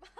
back.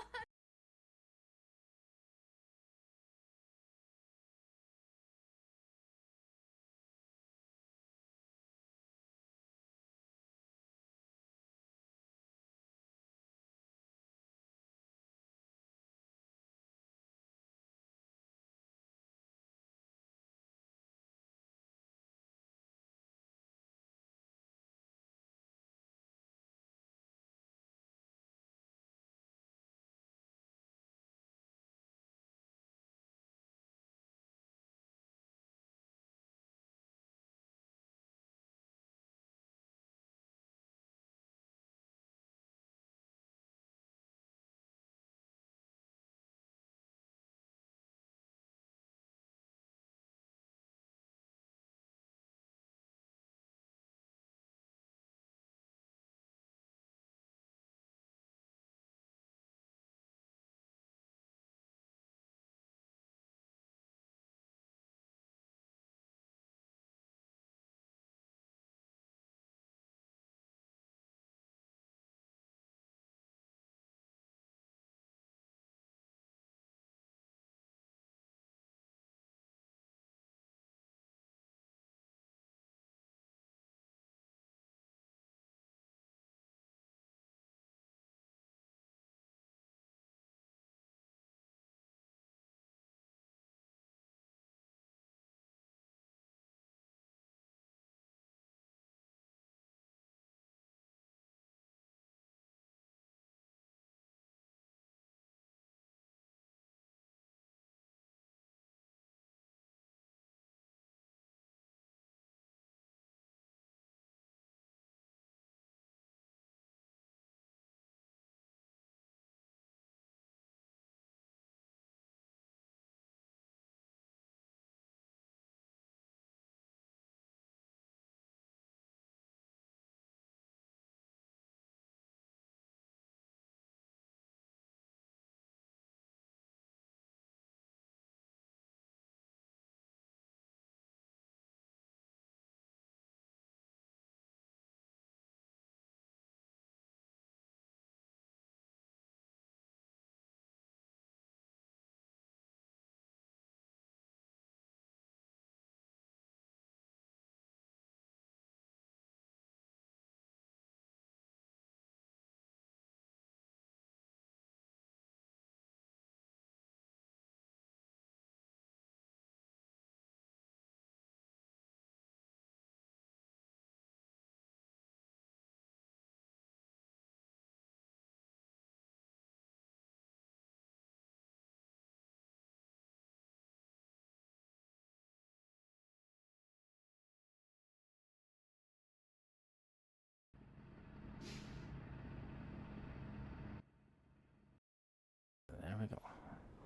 There we go.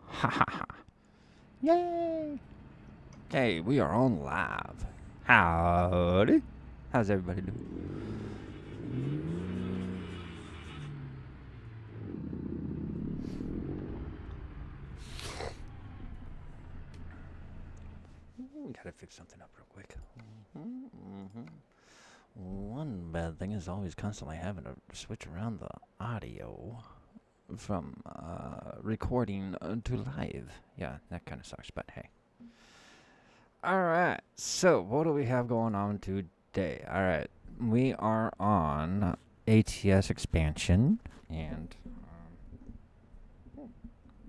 Ha ha ha. Yay! Hey, we are on live. Howdy. How's everybody doing? Gotta fix something up real quick. One bad thing is always constantly having to switch around the audio from recording to live. Yeah, that kind of sucks, but hey. Alright, so what do we have going on today? Alright, we are on ATS Expansion, and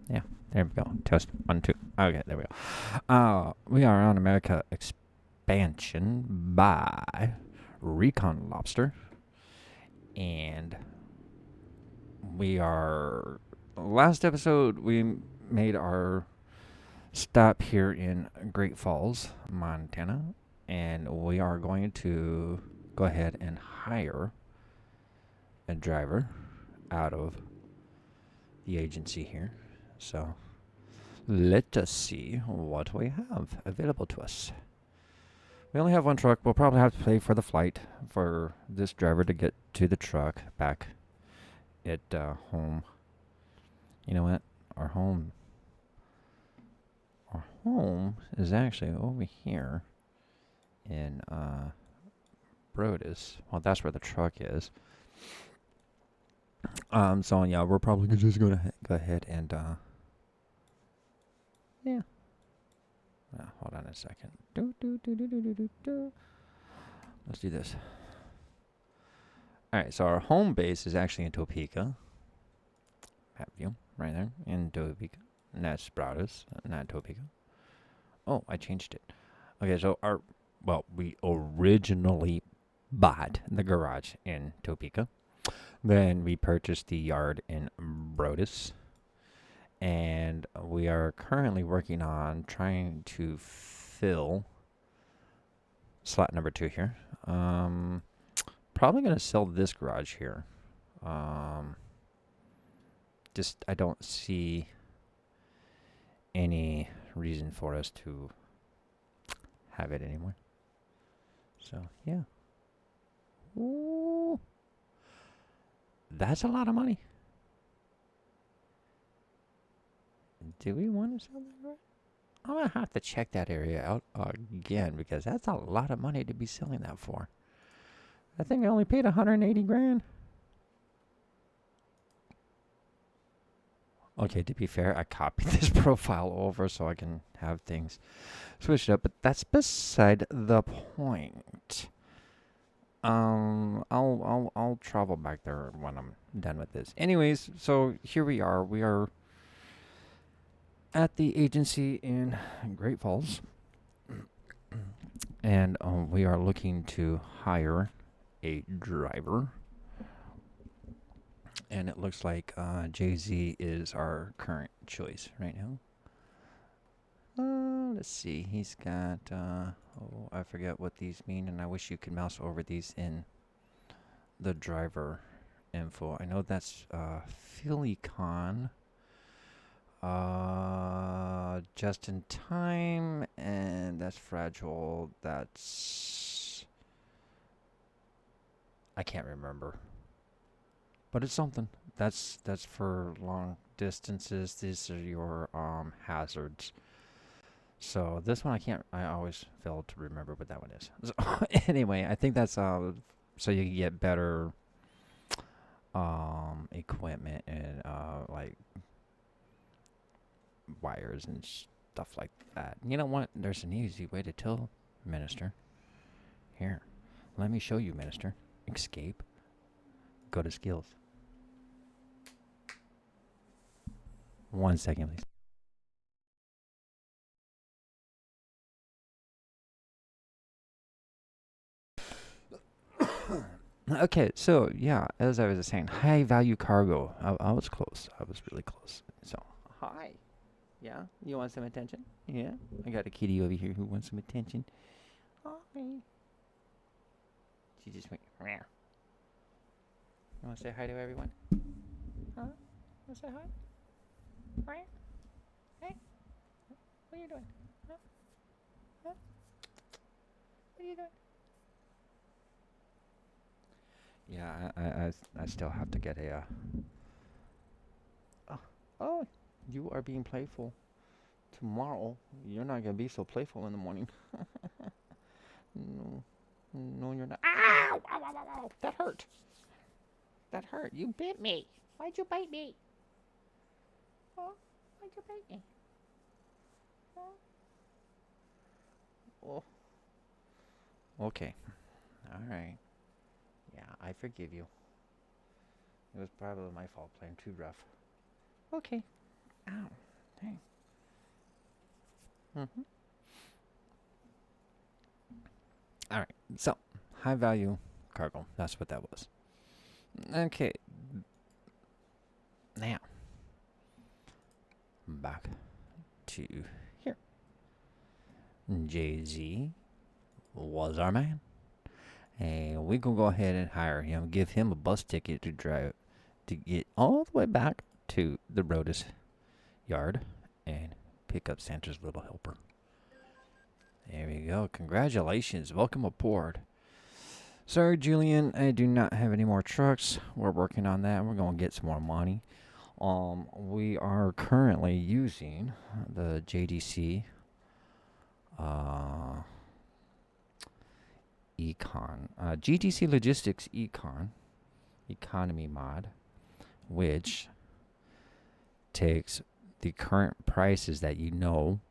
yeah, there we go. Test 1, 2. Okay, there we go. We are on America Expansion by Recon Lobster, and we are. Last episode, we made our stop here in Great Falls, Montana, and we are going to go ahead and hire a driver out of the agency here. So let us see what we have available to us. We only have one truck. We'll probably have to pay for the flight for this driver to get to the truck back at home. You know what? Our home is actually over here in Broadus. Well, that's where the truck is. So yeah, we're probably just gonna go ahead and yeah. Hold on a second. Let's do this. All right, so our home base is actually in Topeka. Map view right there in Topeka. And that's Broadus, not Topeka. Oh, I changed it. Okay, so we originally bought the garage in Topeka. Then we purchased the yard in Broadus. And we are currently working on trying to fill slot number 2 here. Probably going to sell this garage here. Just I don't see any reason for us to have it anymore. So yeah. Ooh, that's a lot of money. Do we want to sell that garage? I'm gonna have to check that area out again because that's a lot of money to be selling that for. I think I only paid 180 grand. Okay, to be fair, I copied this profile over so I can have things switched up, but that's beside the point. I'll travel back there when I'm done with this. Anyways, so here we are. We are at the agency in Great Falls, and we are looking to hire a driver. And it looks like Jay-Z is our current choice right now. Let's see. He's got, I forget what these mean, and I wish you could mouse over these in the driver info. I know that's Philicon, just in time, and that's fragile. That's, I can't remember. But it's something. That's for long distances. These are your hazards. So this one I always fail to remember what that one is. So anyway, I think that's so you can get better equipment and like wires and stuff like that. You know what? There's an easy way to tell, Minister. Here, let me show you, Minister. Escape. Go to skills. 1 second, please. Okay, so yeah, as I was saying, high value cargo. I was close. I was really close. So, hi. Yeah, you want some attention? Yeah, I got a kitty over here who wants some attention. Hi. She just went. Meow. You want to say hi to everyone? Huh? Want to say hi? Right? Hey, what are you doing? Huh? Huh? What are you doing? Yeah, I still have to get a. Oh, you are being playful. Tomorrow, you're not gonna be so playful in the morning. No, no, you're not. Ow! Ow! Ow! Ow! Ow! That hurt. That hurt. You bit me. Why'd you bite me? Oh, why'd you bite me? Oh. Okay. All right. Yeah, I forgive you. It was probably my fault playing too rough. Okay. Ow. Hey. All right. So, high value cargo. That's what that was. Okay. Now, back to here. Jay-Z was our man. And we gonna go ahead and hire him, give him a bus ticket to drive to get all the way back to the Broadus yard and pick up Santa's little helper. There we go. Congratulations. Welcome aboard. Sorry, Julian, I do not have any more trucks. We're working on that. We're going to get some more money. We are currently using the JDC Econ, GDC Logistics Econ, Economy mod. which takes the current prices that you know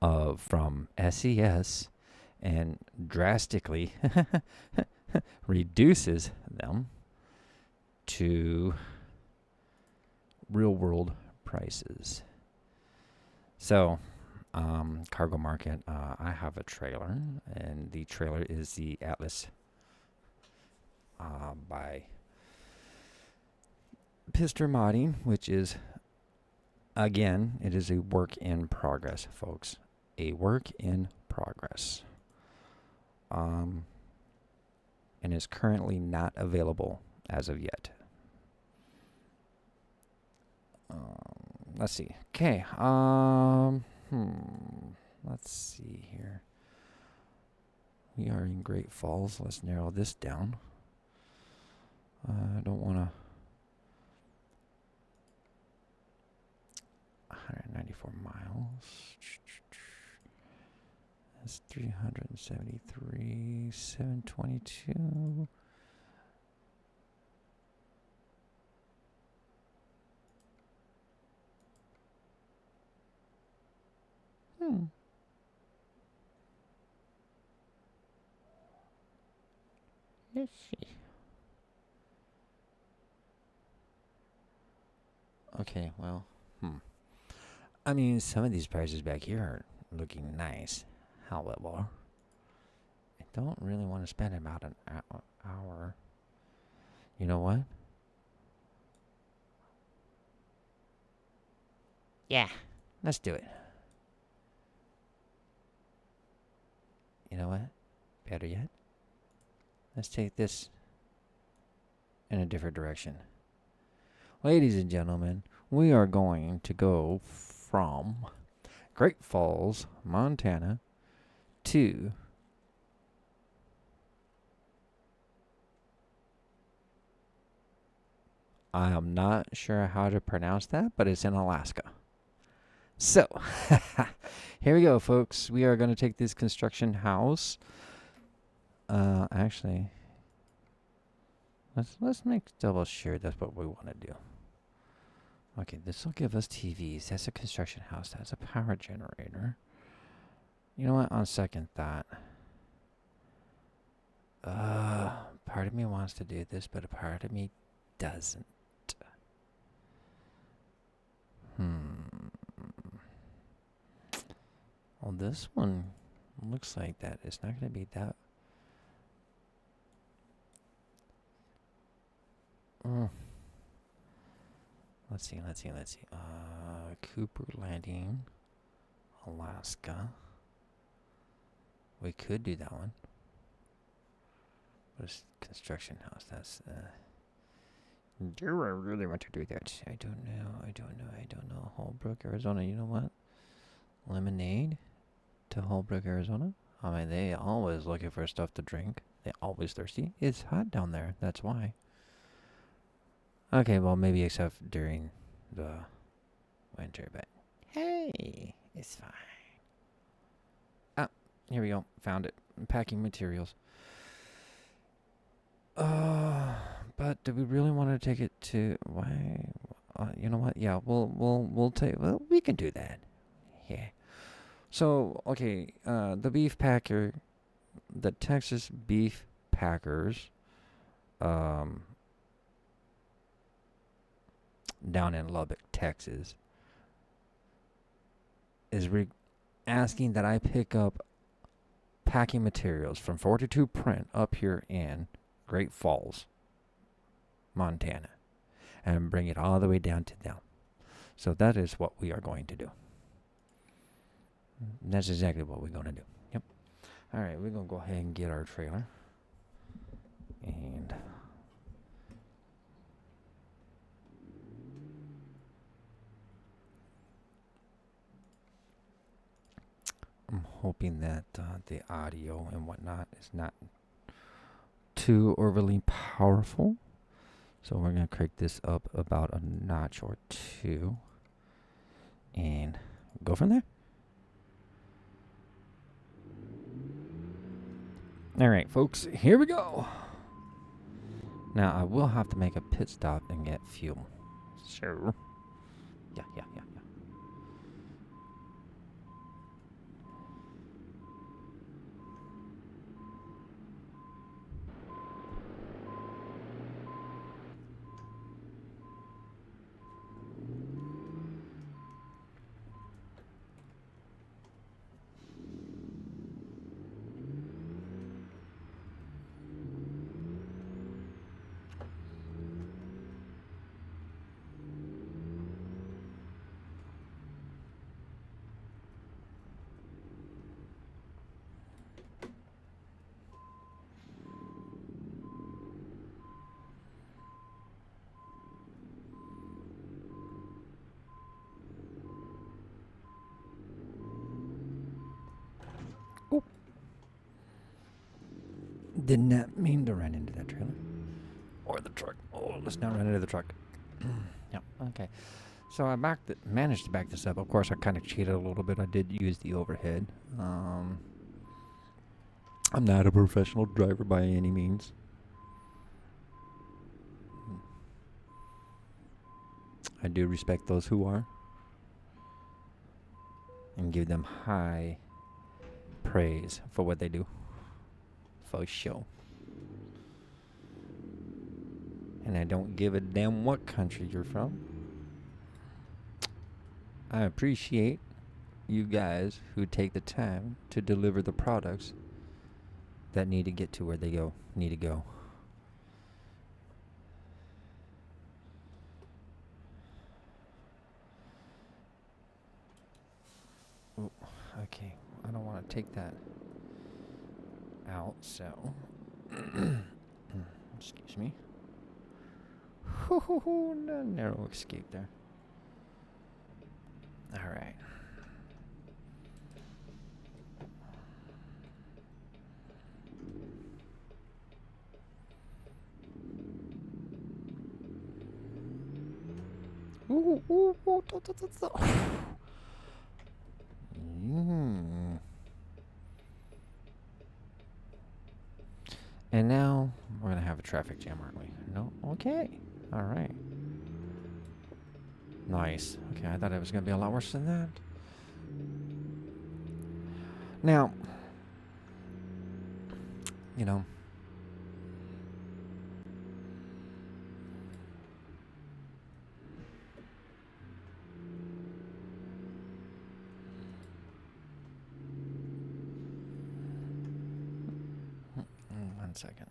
of from SES and drastically reduces them to real world prices. So, cargo market, I have a trailer, and the trailer is the Atlas by Pizzster Modding, which is, again, it is a work in progress, folks. A work in progress. And is currently not available as of yet. Let's see. Okay. Let's see here. We are in Great Falls. Let's narrow this down. I don't want to. 194 miles. That's 373. 722. Let's see. Okay, well, I mean, some of these prices back here are looking nice. However, I don't really want to spend about an hour. You know what? Yeah, let's do it. You know what? Better yet, let's take this in a different direction. Ladies and gentlemen, we are going to go from Great Falls, Montana to I am not sure how to pronounce that, but it's in Alaska. So, here we go, folks. We are going to take this construction house. Actually, let's make double sure that's what we want to do. Okay, this will give us TVs. That's a construction house. That's a power generator. You know what? On second thought, part of me wants to do this, but a part of me doesn't. Well, this one looks like that. It's not going to be that. Let's see. Cooper Landing, Alaska. We could do that one. But it's construction house. That's do I really want to do that? I don't know. Holbrook, Arizona. You know what? Lemonade to Holbrook, Arizona. I mean, they always looking for stuff to drink. They always thirsty. It's hot down there. That's why. Okay, well, maybe except during the winter, but hey, it's fine. Ah, here we go. Found it. Packing materials. But do we really want to take it to why? You know what? Yeah, we'll take. Well, we can do that. Yeah. So okay, the beef packer, the Texas beef packers, down in Lubbock, Texas, is asking that I pick up packing materials from 42 Print up here in Great Falls, Montana, and bring it all the way down to them. So that is what we are going to do. That's exactly what we're going to do. Yep. All right, we're going to go ahead and get our trailer. And I'm hoping that the audio and whatnot is not too overly powerful. So we're going to crank this up about a notch or two and go from there. All right, folks, here we go. Now, I will have to make a pit stop and get fuel. So, yeah. Oh. Did not mean to run into that trailer. Or the truck. Oh, let's not run into the truck. Yep, okay. So I managed to back this up. Of course, I kind of cheated a little bit. I did use the overhead. I'm not a professional driver by any means. I do respect those who are. And give them high praise for what they do. For sure. And I don't give a damn what country you're from. I appreciate you guys who take the time to deliver the products that need to get to where they need to go. Ooh, okay, I don't want to take that out, so excuse me. Narrow escape there. All right. And now we're gonna have a traffic jam, aren't we? No? Okay. All right. Nice. Okay, I thought it was gonna be a lot worse than that. Now, you know, one second.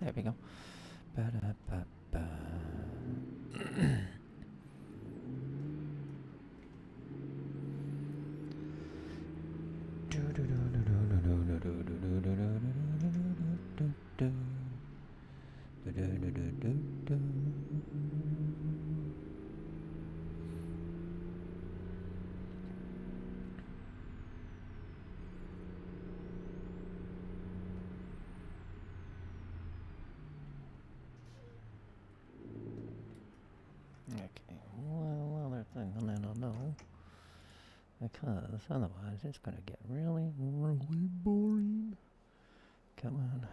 There we go. Okay, well, other thing I don't know, because otherwise it's gonna get really, really boring. Come on.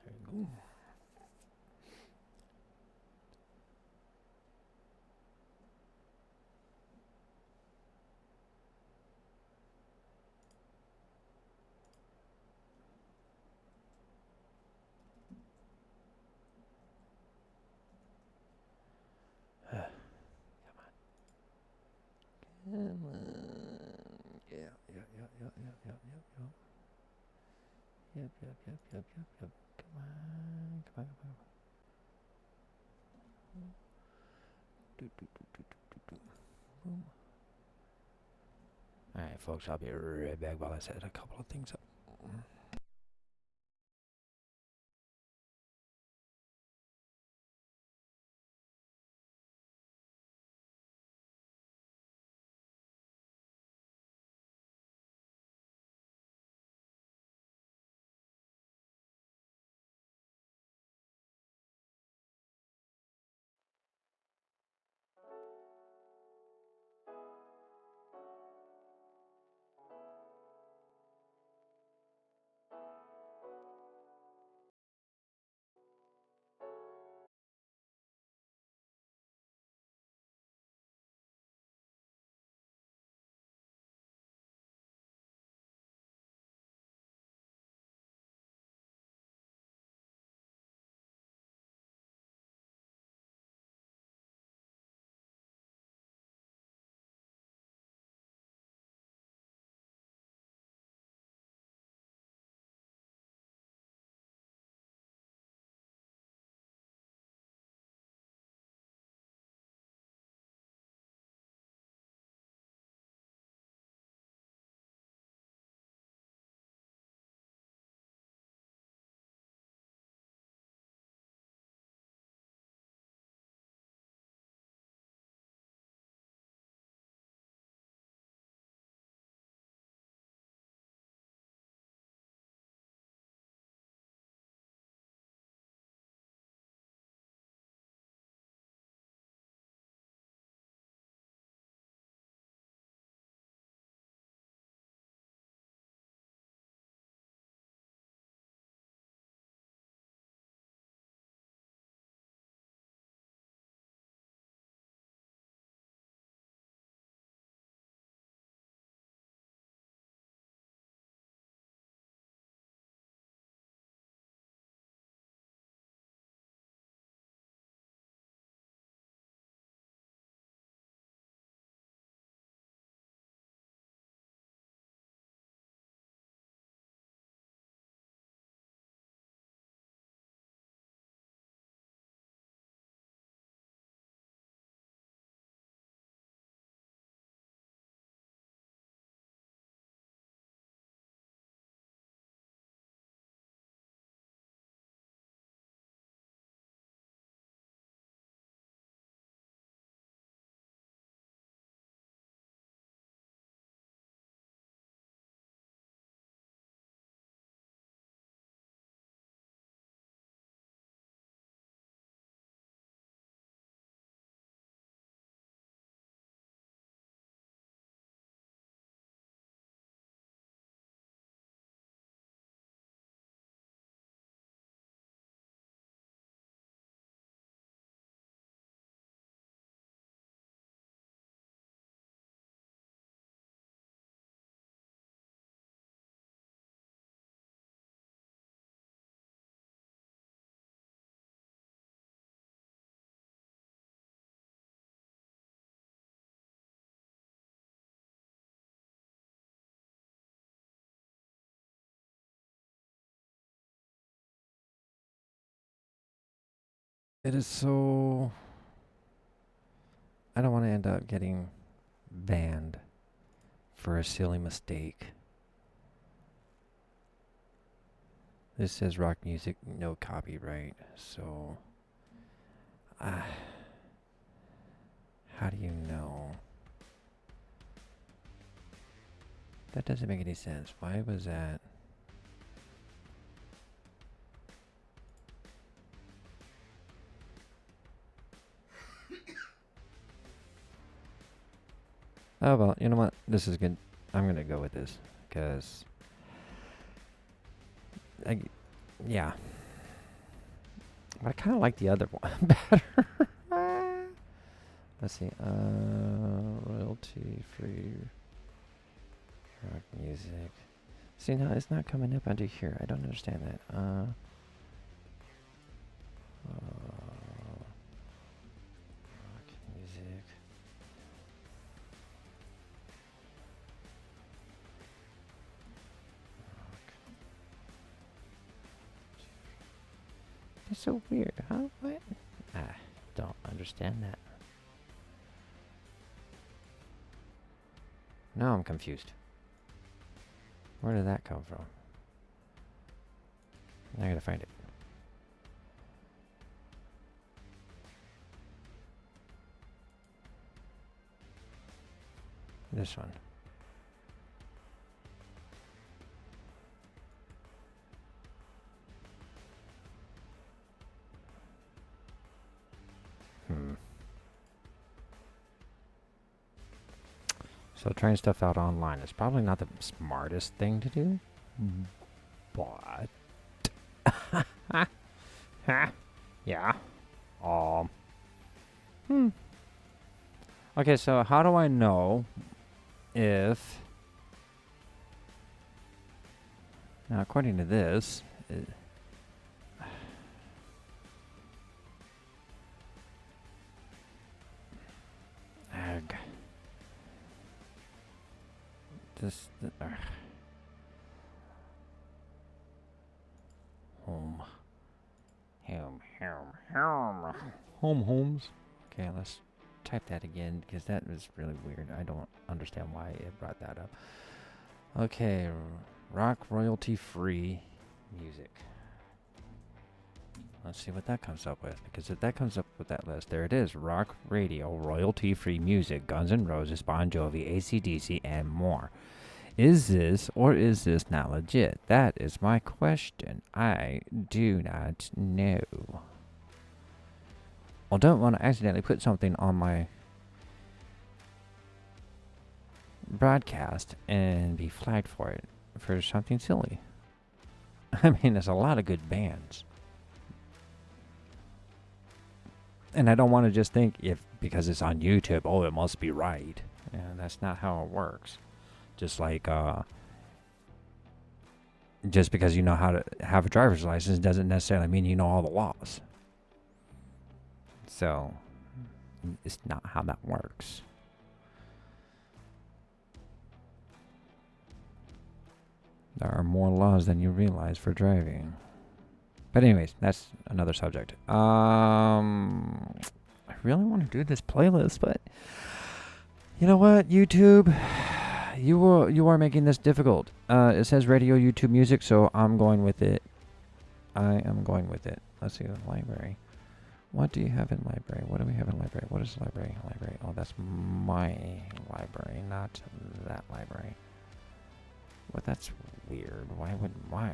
There you go. Come on. Yeah. Yep. Come on. Boom. All right, folks. I'll be right back while I set a couple of things up. It is so... I don't want to end up getting banned for a silly mistake. This says rock music, no copyright, so... how do you know? That doesn't make any sense. Why was that? Oh, well, you know what? This is good. I'm going to go with this. Because... yeah. But I kind of like the other one better. Let's see. Royalty-free rock music. See, now it's not coming up under here. I don't understand that. Rock music. That's so weird. Huh? What? I don't understand that. Now I'm confused. Where did that come from? I gotta find it. This one. So trying stuff out online is probably not the smartest thing to do. But yeah. Okay, so how do I know if now according to this homes. Okay, let's type that again because that was really weird. I don't understand why it brought that up. Okay, rock royalty free music. Let's see what that comes up with, because if that comes up with that list, there it is. Rock radio, royalty free music, Guns N' Roses, Bon Jovi, AC/DC, and more. Is this or is this not legit? That is my question. I do not know. I don't want to accidentally put something on my broadcast and be flagged for it for something silly. I mean, there's a lot of good bands. And I don't want to just think because it's on YouTube, oh, it must be right. And that's not how it works. Just like, just because you know how to have a driver's license doesn't necessarily mean you know all the laws. So, it's not how that works. There are more laws than you realize for driving. But anyways, that's another subject. I really want to do this playlist, but you know what, YouTube? You are making this difficult. It says radio YouTube music, so I'm going with it. I am going with it. Let's see, library. What do you have in library? What do we have in library? What is library? Library. Oh, that's my library, not that library. Well, that's weird. Why would my...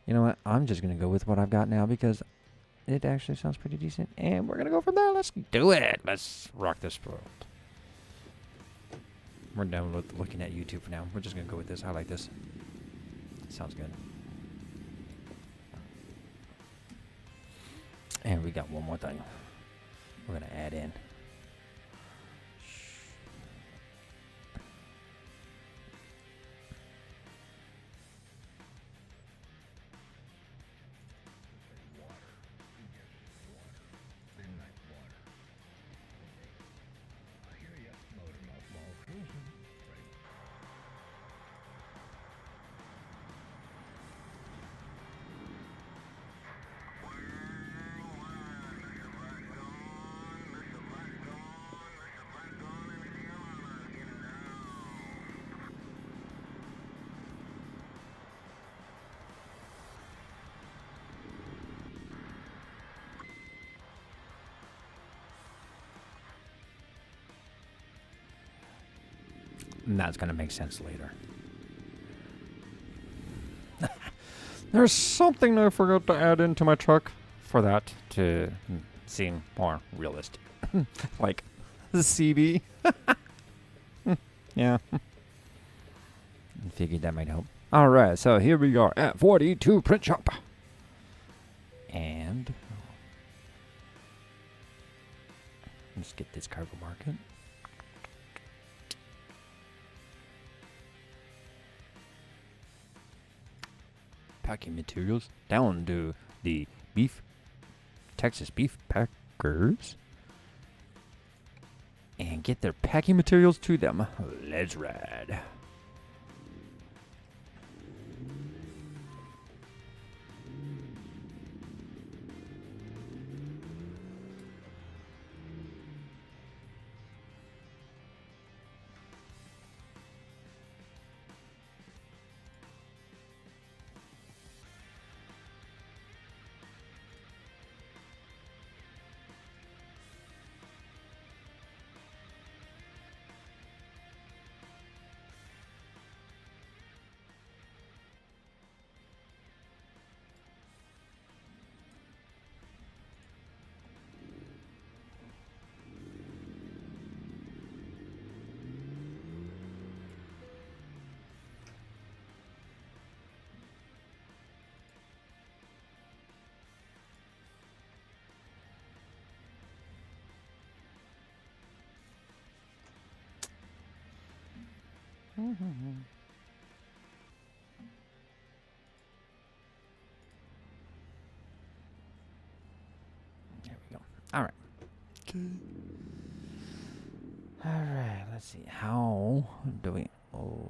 You know what? I'm just going to go with what I've got now because it actually sounds pretty decent. And we're going to go from there. Let's do it. Let's rock this world. We're done with looking at YouTube for now. We're just going to go with this. I like this. Sounds good. And we got one more thing we're going to add in. And that's going to make sense later. There's something I forgot to add into my truck for that to seem more realistic. Like the CD. Yeah. I figured that might help. Alright, so here we are at 42 Print Shop. And let's get this cargo market. Packing materials down to the Texas beef packers, and get their packing materials to them. Let's ride. There we go. All right. Okay. All right. Let's see. How do we? Oh,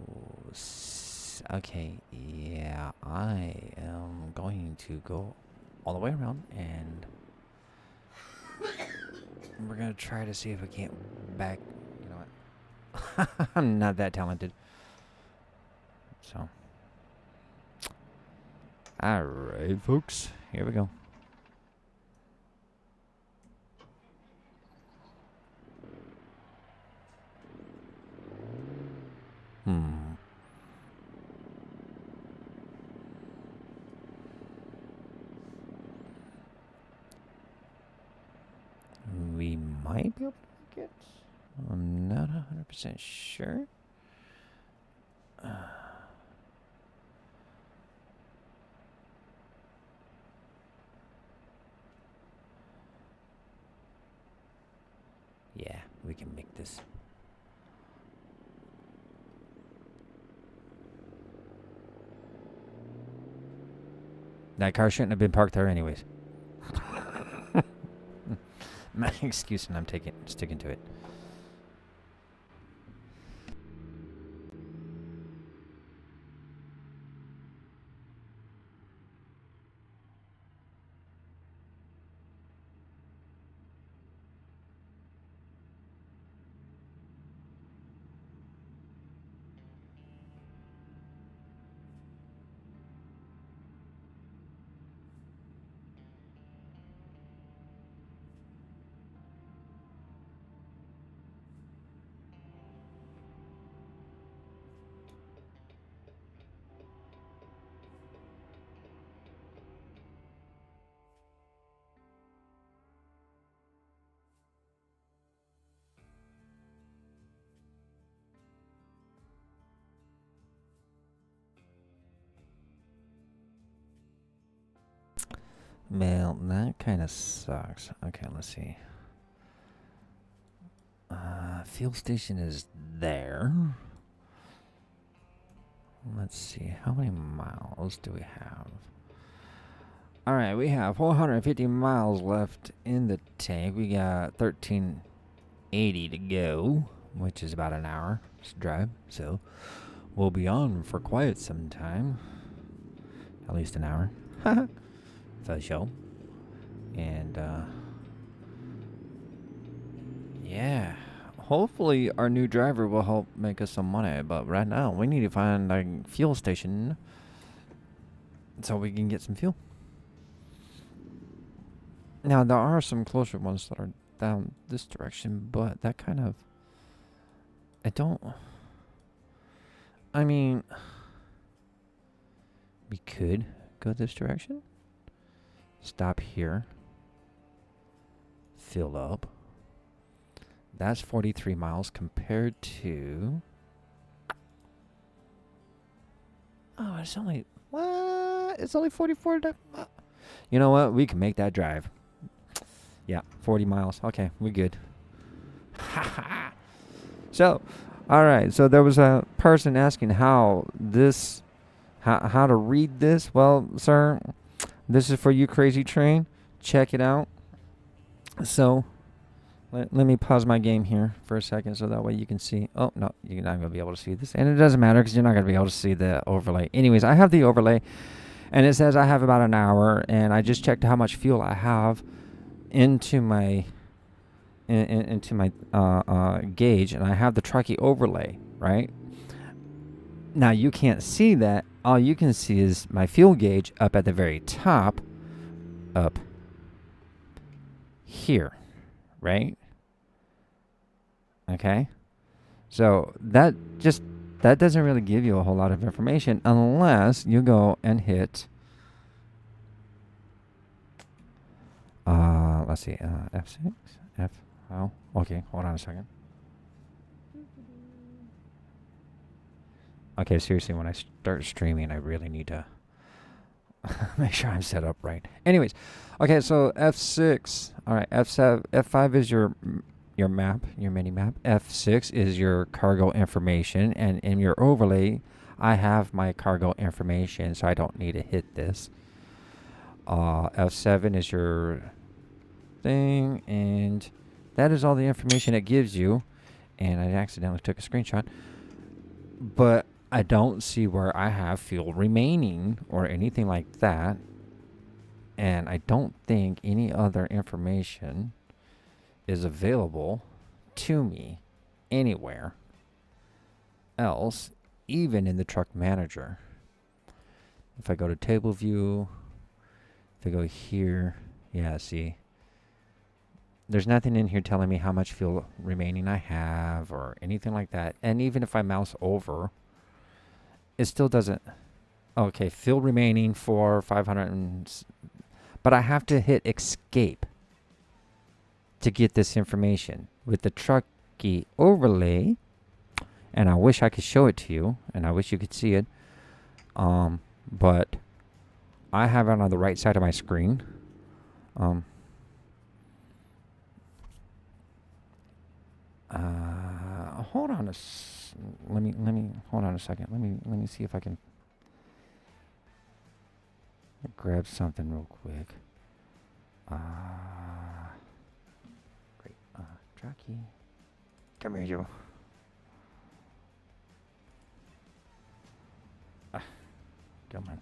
okay. Yeah, I am going to go all the way around, and we're gonna try to see if we can't back. You know what? I'm not that talented. So, all right, folks, here we go. We might be able to make it. I'm not 100% sure. Yeah, we can make this. That car shouldn't have been parked there anyways. My excuse, and I'm sticking to it. Well, that kind of sucks. Okay, let's see. Fuel station is there. Let's see. How many miles do we have? All right, we have 450 miles left in the tank. We got 1380 to go, which is about an hour's drive. So we'll be on for quite some time. At least an hour. For the show. And, yeah. Hopefully our new driver will help make us some money. But right now, we need to find a fuel station so we can get some fuel. Now, there are some closer ones that are down this direction, but that kind of... I mean... We could go this direction. Stop here. Fill up. That's 43 miles compared to... Oh, it's only... What? It's only 44... You know what? We can make that drive. Yeah, 40 miles. Okay, we're good. So, alright. So there was a person asking how to read this. Well, sir, this is for you, Crazy Train. Check it out. So, Let me pause my game here for a second so that way you can see. Oh, no, you're not going to be able to see this. And it doesn't matter because you're not going to be able to see the overlay. Anyways, I have the overlay, and it says I have about an hour, and I just checked how much fuel I have into my into my gauge, and I have the truckee overlay, right? Now, you can't see that. All you can see is my fuel gauge up at the very top, up here, right? Okay, so that doesn't really give you a whole lot of information unless you go and hit let's see, F6, oh, okay, hold on a second. Okay, seriously, when I start streaming, I really need to make sure I'm set up right. Anyways, okay, so F6, all right, F7, F5 is your map, your mini map. F6 is your cargo information, and in your overlay, I have my cargo information, so I don't need to hit this. F7 is your thing, and that is all the information it gives you. And I accidentally took a screenshot, but I don't see where I have fuel remaining or anything like that. And I don't think any other information is available to me anywhere else, even in the truck manager. If I go to table view, if I go here, yeah, see, there's nothing in here telling me how much fuel remaining I have or anything like that. And even if I mouse over, it still doesn't. Okay, fuel remaining for 500, but I have to hit escape to get this information with the truckee overlay. And I wish I could show it to you, and I wish you could see it. But I have it on the right side of my screen. Hold on let me hold on a second. Let me see if I can grab something real quick. Great. Truckee. Come here, you. Come on.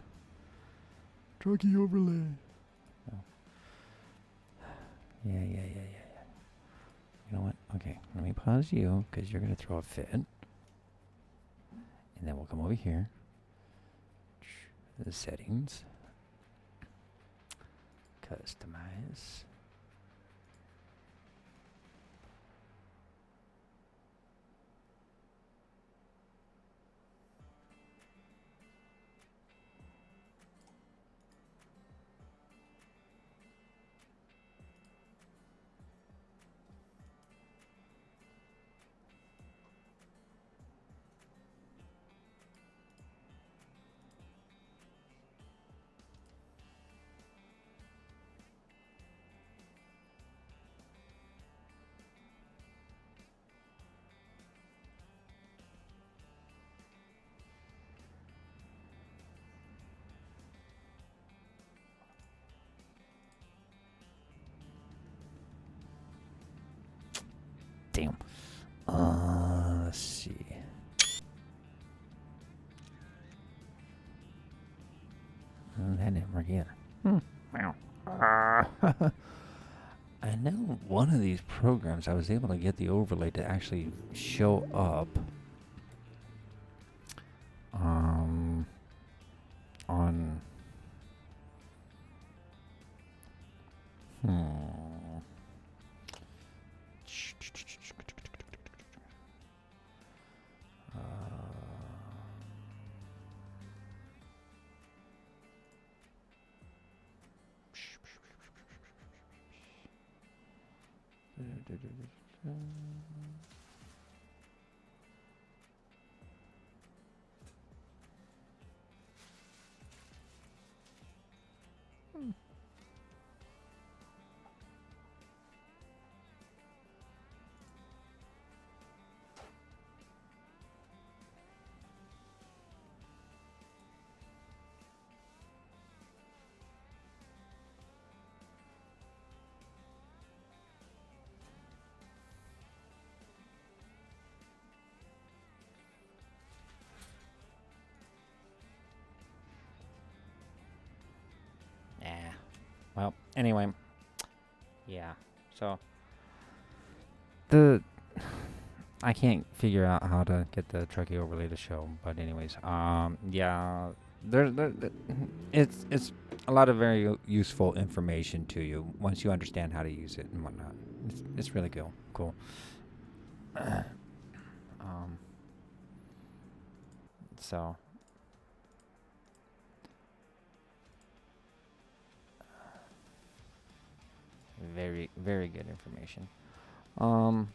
Truckee overlay. Oh. Yeah. You know what? Okay, let me pause you because you're going to throw a fit. And then we'll come over here. The settings. Customize. Damn. Let's see. That didn't work either. I know one of these programs I was able to get the overlay to actually show up on Anyway, yeah. So I can't figure out how to get the Truckee overlay to show, but anyways, yeah, it's a lot of very useful information to you once you understand how to use it and whatnot. It's really cool. um, so very good information. Um,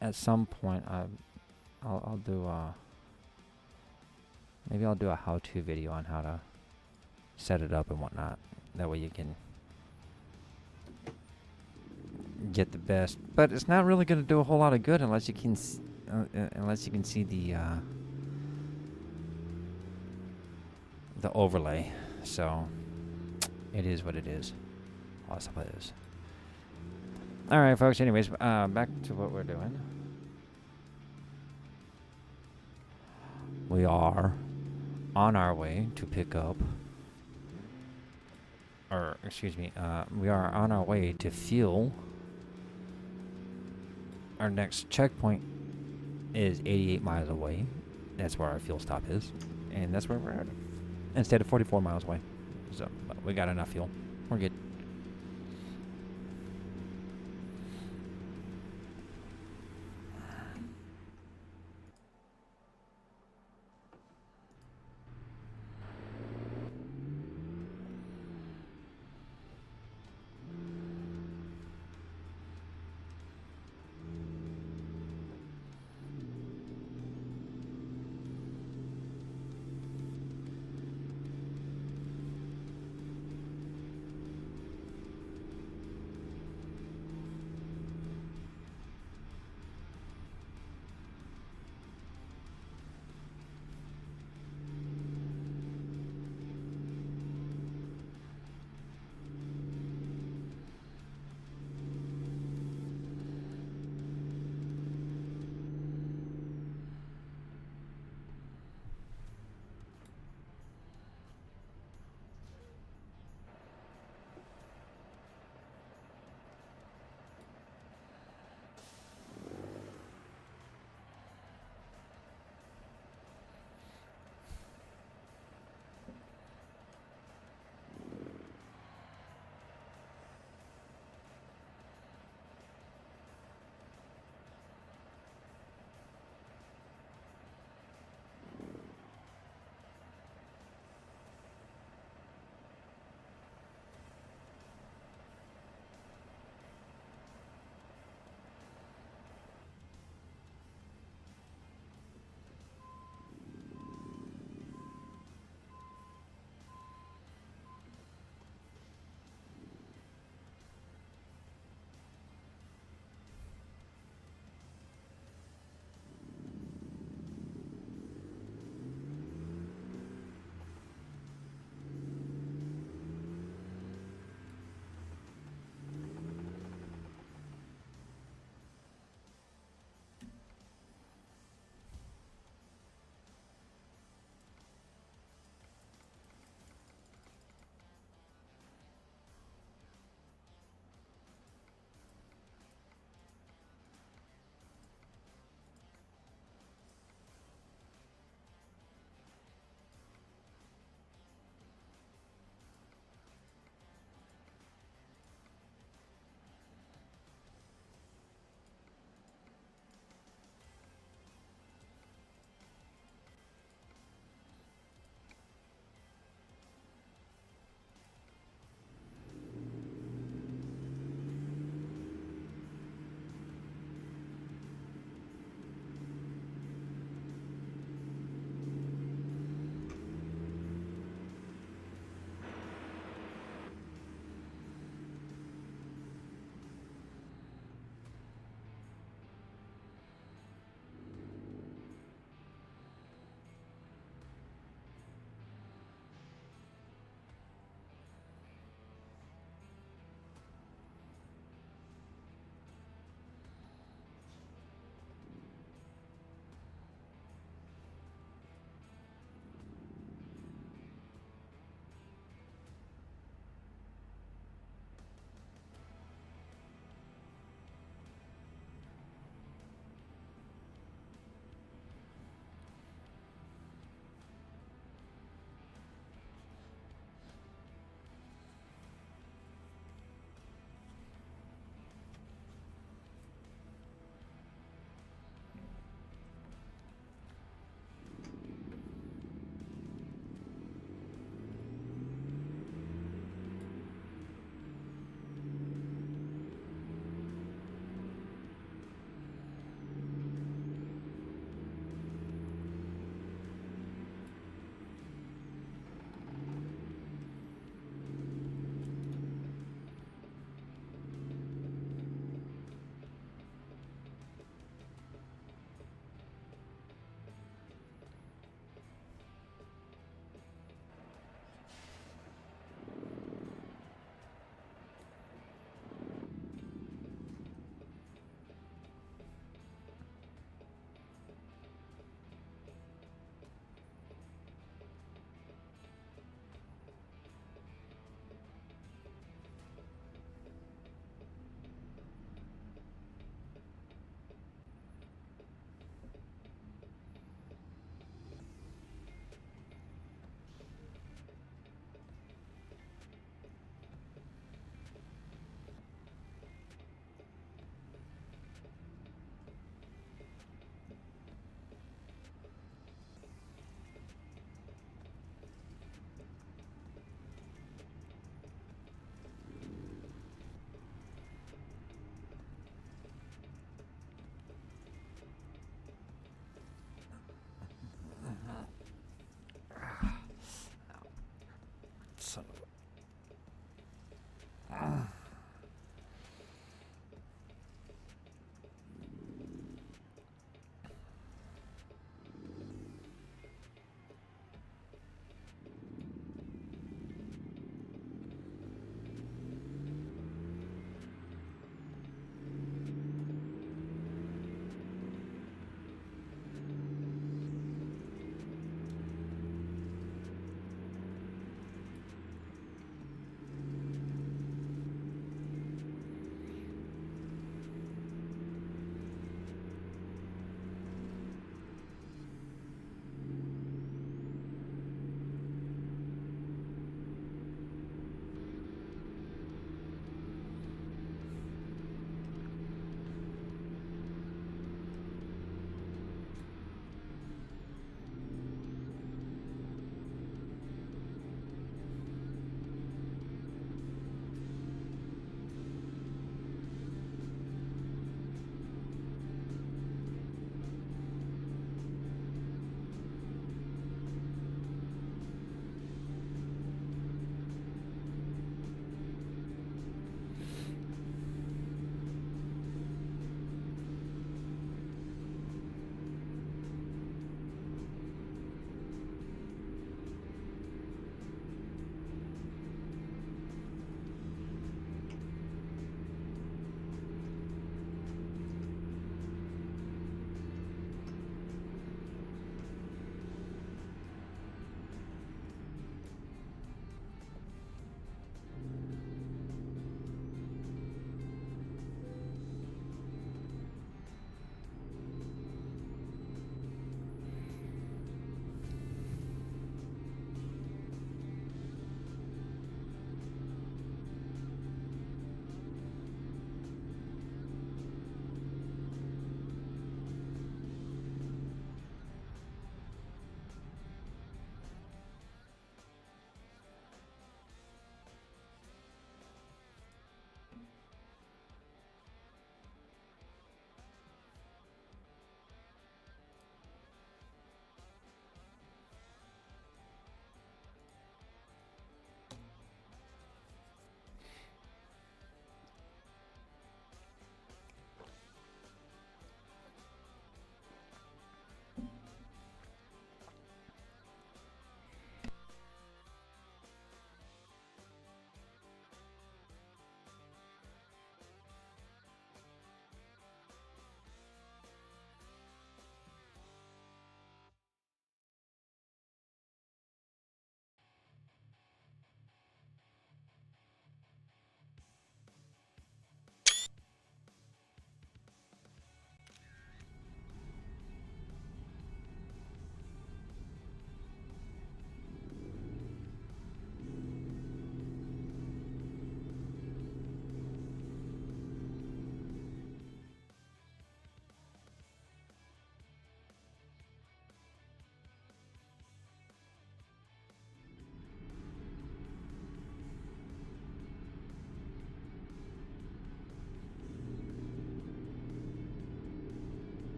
at some point, I'll do maybe I'll do a how-to video on how to set it up and whatnot. That way you can get the best. But it's not really going to do a whole lot of good unless you can see the overlay. So it is what it is. I suppose. All right, folks. Anyways, back to what we're doing. We are on our way to pick up, or excuse me, we are on our way to fuel. Our next checkpoint is 88 miles away. That's where our fuel stop is, and that's where we're at. Instead of 44 miles away. So we got enough fuel. We're good.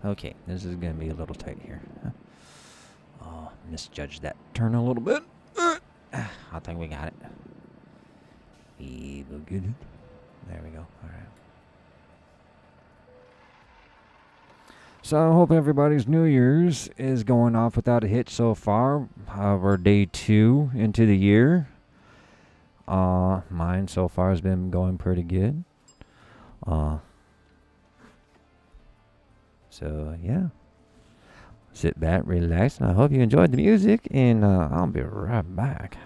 Okay, this is going to be a little tight here. Oh, misjudged that turn a little bit. I think we got it. We will get it. There we go. All right. So I hope everybody's New Year's is going off without a hitch so far. We're day 2 into the year. Mine so far has been going pretty good. So yeah, sit back, relax, and I hope you enjoyed the music, and I'll be right back.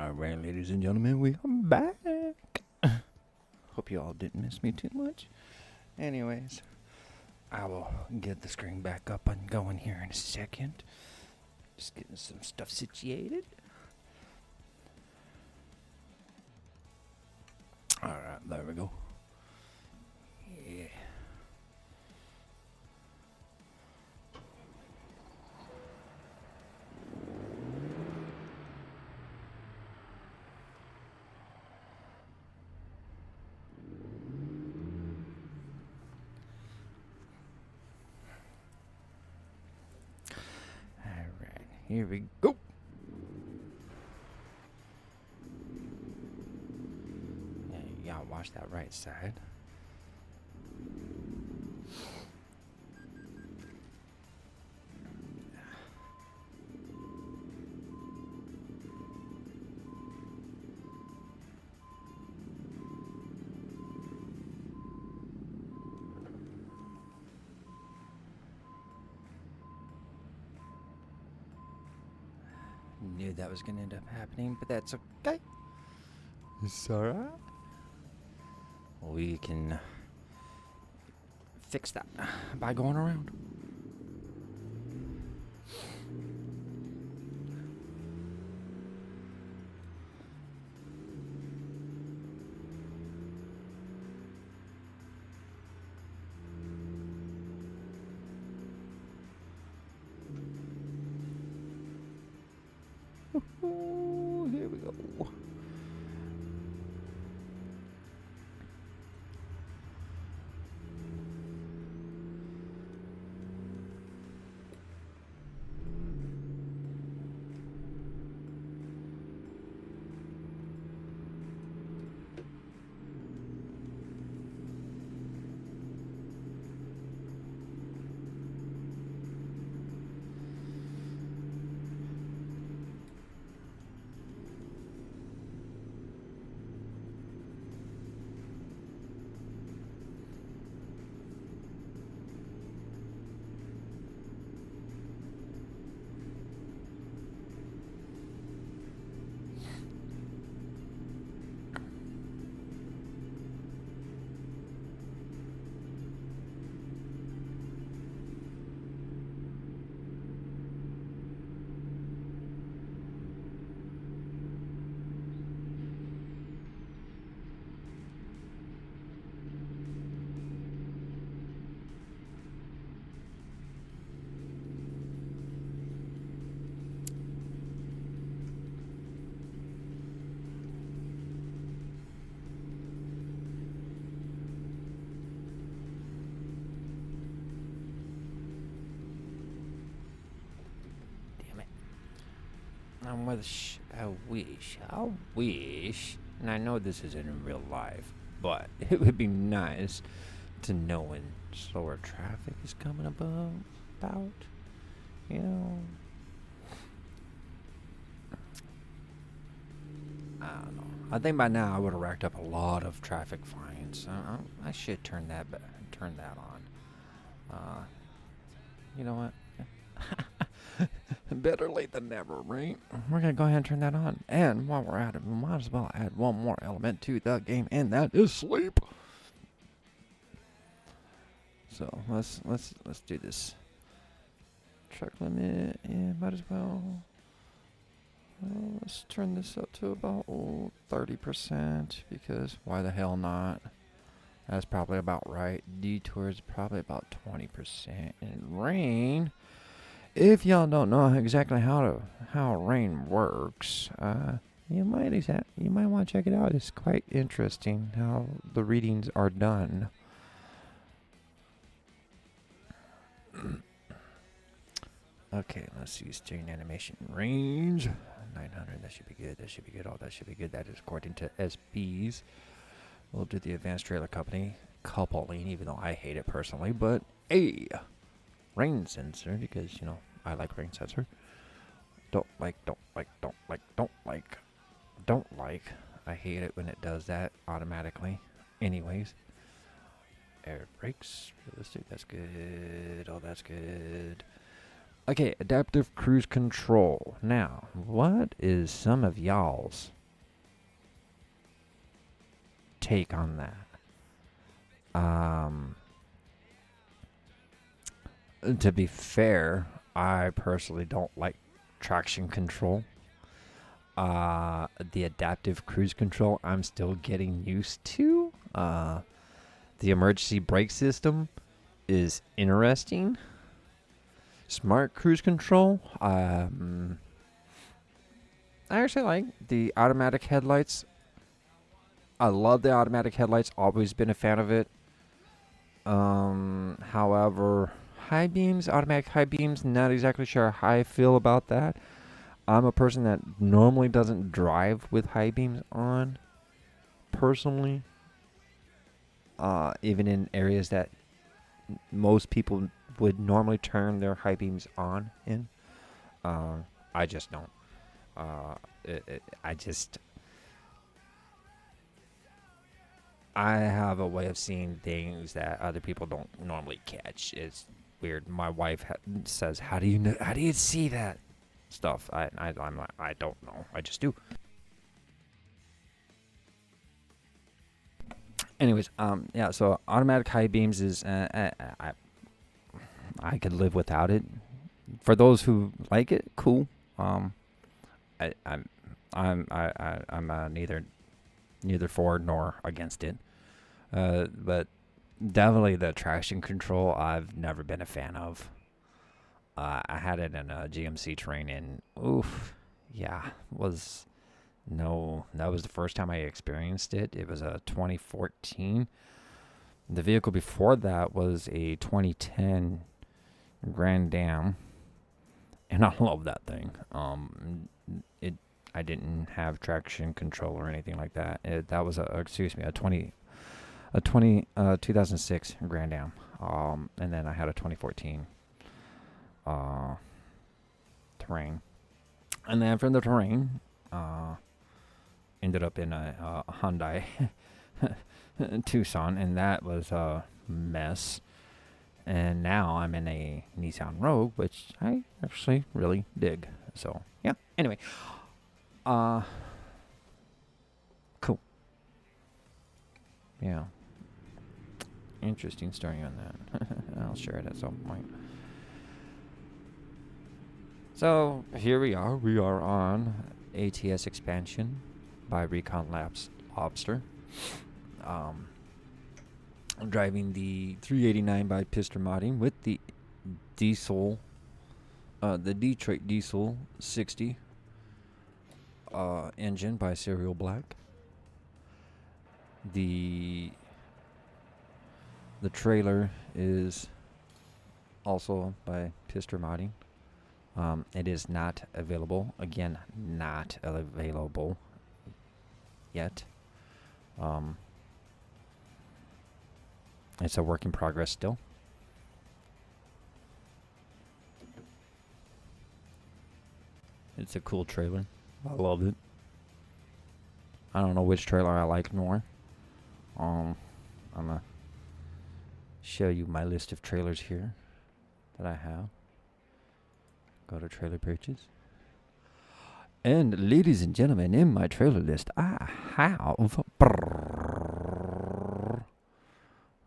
Alright, ladies and gentlemen, we are back. Hope you all didn't miss me too much. Anyways, I will get the screen back up and going here in a second. Just getting some stuff situated. Alright, there we go. Yeah. Alright, here we go. Y'all watch that right side. Knew that was gonna end up happening, but that's okay. It's alright. We can fix that by going around. Here we go. I wish, and I know this isn't in real life, but it would be nice to know when slower traffic is coming about, you know. I don't know. I think by now I would have racked up a lot of traffic fines. I should turn that on. You know what? Better late than never, right? We're gonna go ahead and turn that on. And while we're at it, we might as well add one more element to the game, and that is sleep. So let's do this. Truck limit, and might as well. Let's turn this up to about 30%, because why the hell not? That's probably about right. Detours probably about 20%, and rain. If y'all don't know exactly how rain works, you might want to check it out. It's quite interesting how the readings are done. Okay, let's see. Steering animation range 900. That should be good. That should be good. Oh, that should be good. That is according to SPs. We'll do the advanced trailer company coupling, even though I hate it personally. But hey. Rain sensor, because I like rain sensor. Don't like. I hate it when it does that automatically. Anyways, air brakes, realistic. That's good. Oh, that's good. Okay, adaptive cruise control. Now, what is some of y'all's take on that? To be fair, I personally don't like traction control. The adaptive cruise control, I'm still getting used to. The emergency brake system is interesting. Smart cruise control, I actually like the automatic headlights. I love the automatic headlights. Always been a fan of it. However, high beams, automatic high beams, not exactly sure how I feel about that. I'm a person that normally doesn't drive with high beams on, personally. Even in areas that most people would normally turn their high beams on in. I just don't. I have a way of seeing things that other people don't normally catch. It's weird. My wife says, "How do you know? How do you see that stuff?" I'm like, I don't know. I just do. Anyways, yeah. So automatic high beams is I could live without it. For those who like it, cool. I, I'm neither for nor against it. But definitely the traction control I've never been a fan of. I had it in a GMC train and oof, yeah, that was the first time I experienced it. It was a 2014. The vehicle before that was a 2010 Grand Dam, and I love that thing. I didn't have traction control or anything like that. That was a 2006 Grand Am. And then I had a 2014 Terrain. And then from the Terrain, ended up in a Hyundai Tucson, and that was a mess. And now I'm in a Nissan Rogue, which I actually really dig. So, yeah. Anyway, cool. Yeah. Interesting story on that. I'll share it at some point. So, here we are. We are on ATS Expansion by Recon Lobster. I'm driving the 389 by Pizzster Modding with the diesel, the Detroit Diesel 60 engine by Serial Black. The trailer is also by Pizzster Modding. It is not available. Again, not available yet. It's a work in progress still. It's a cool trailer. I love it. I don't know which trailer I like more. I'm gonna show you my list of trailers here that I have. Go to trailer purchase. And ladies and gentlemen, in my trailer list, I have.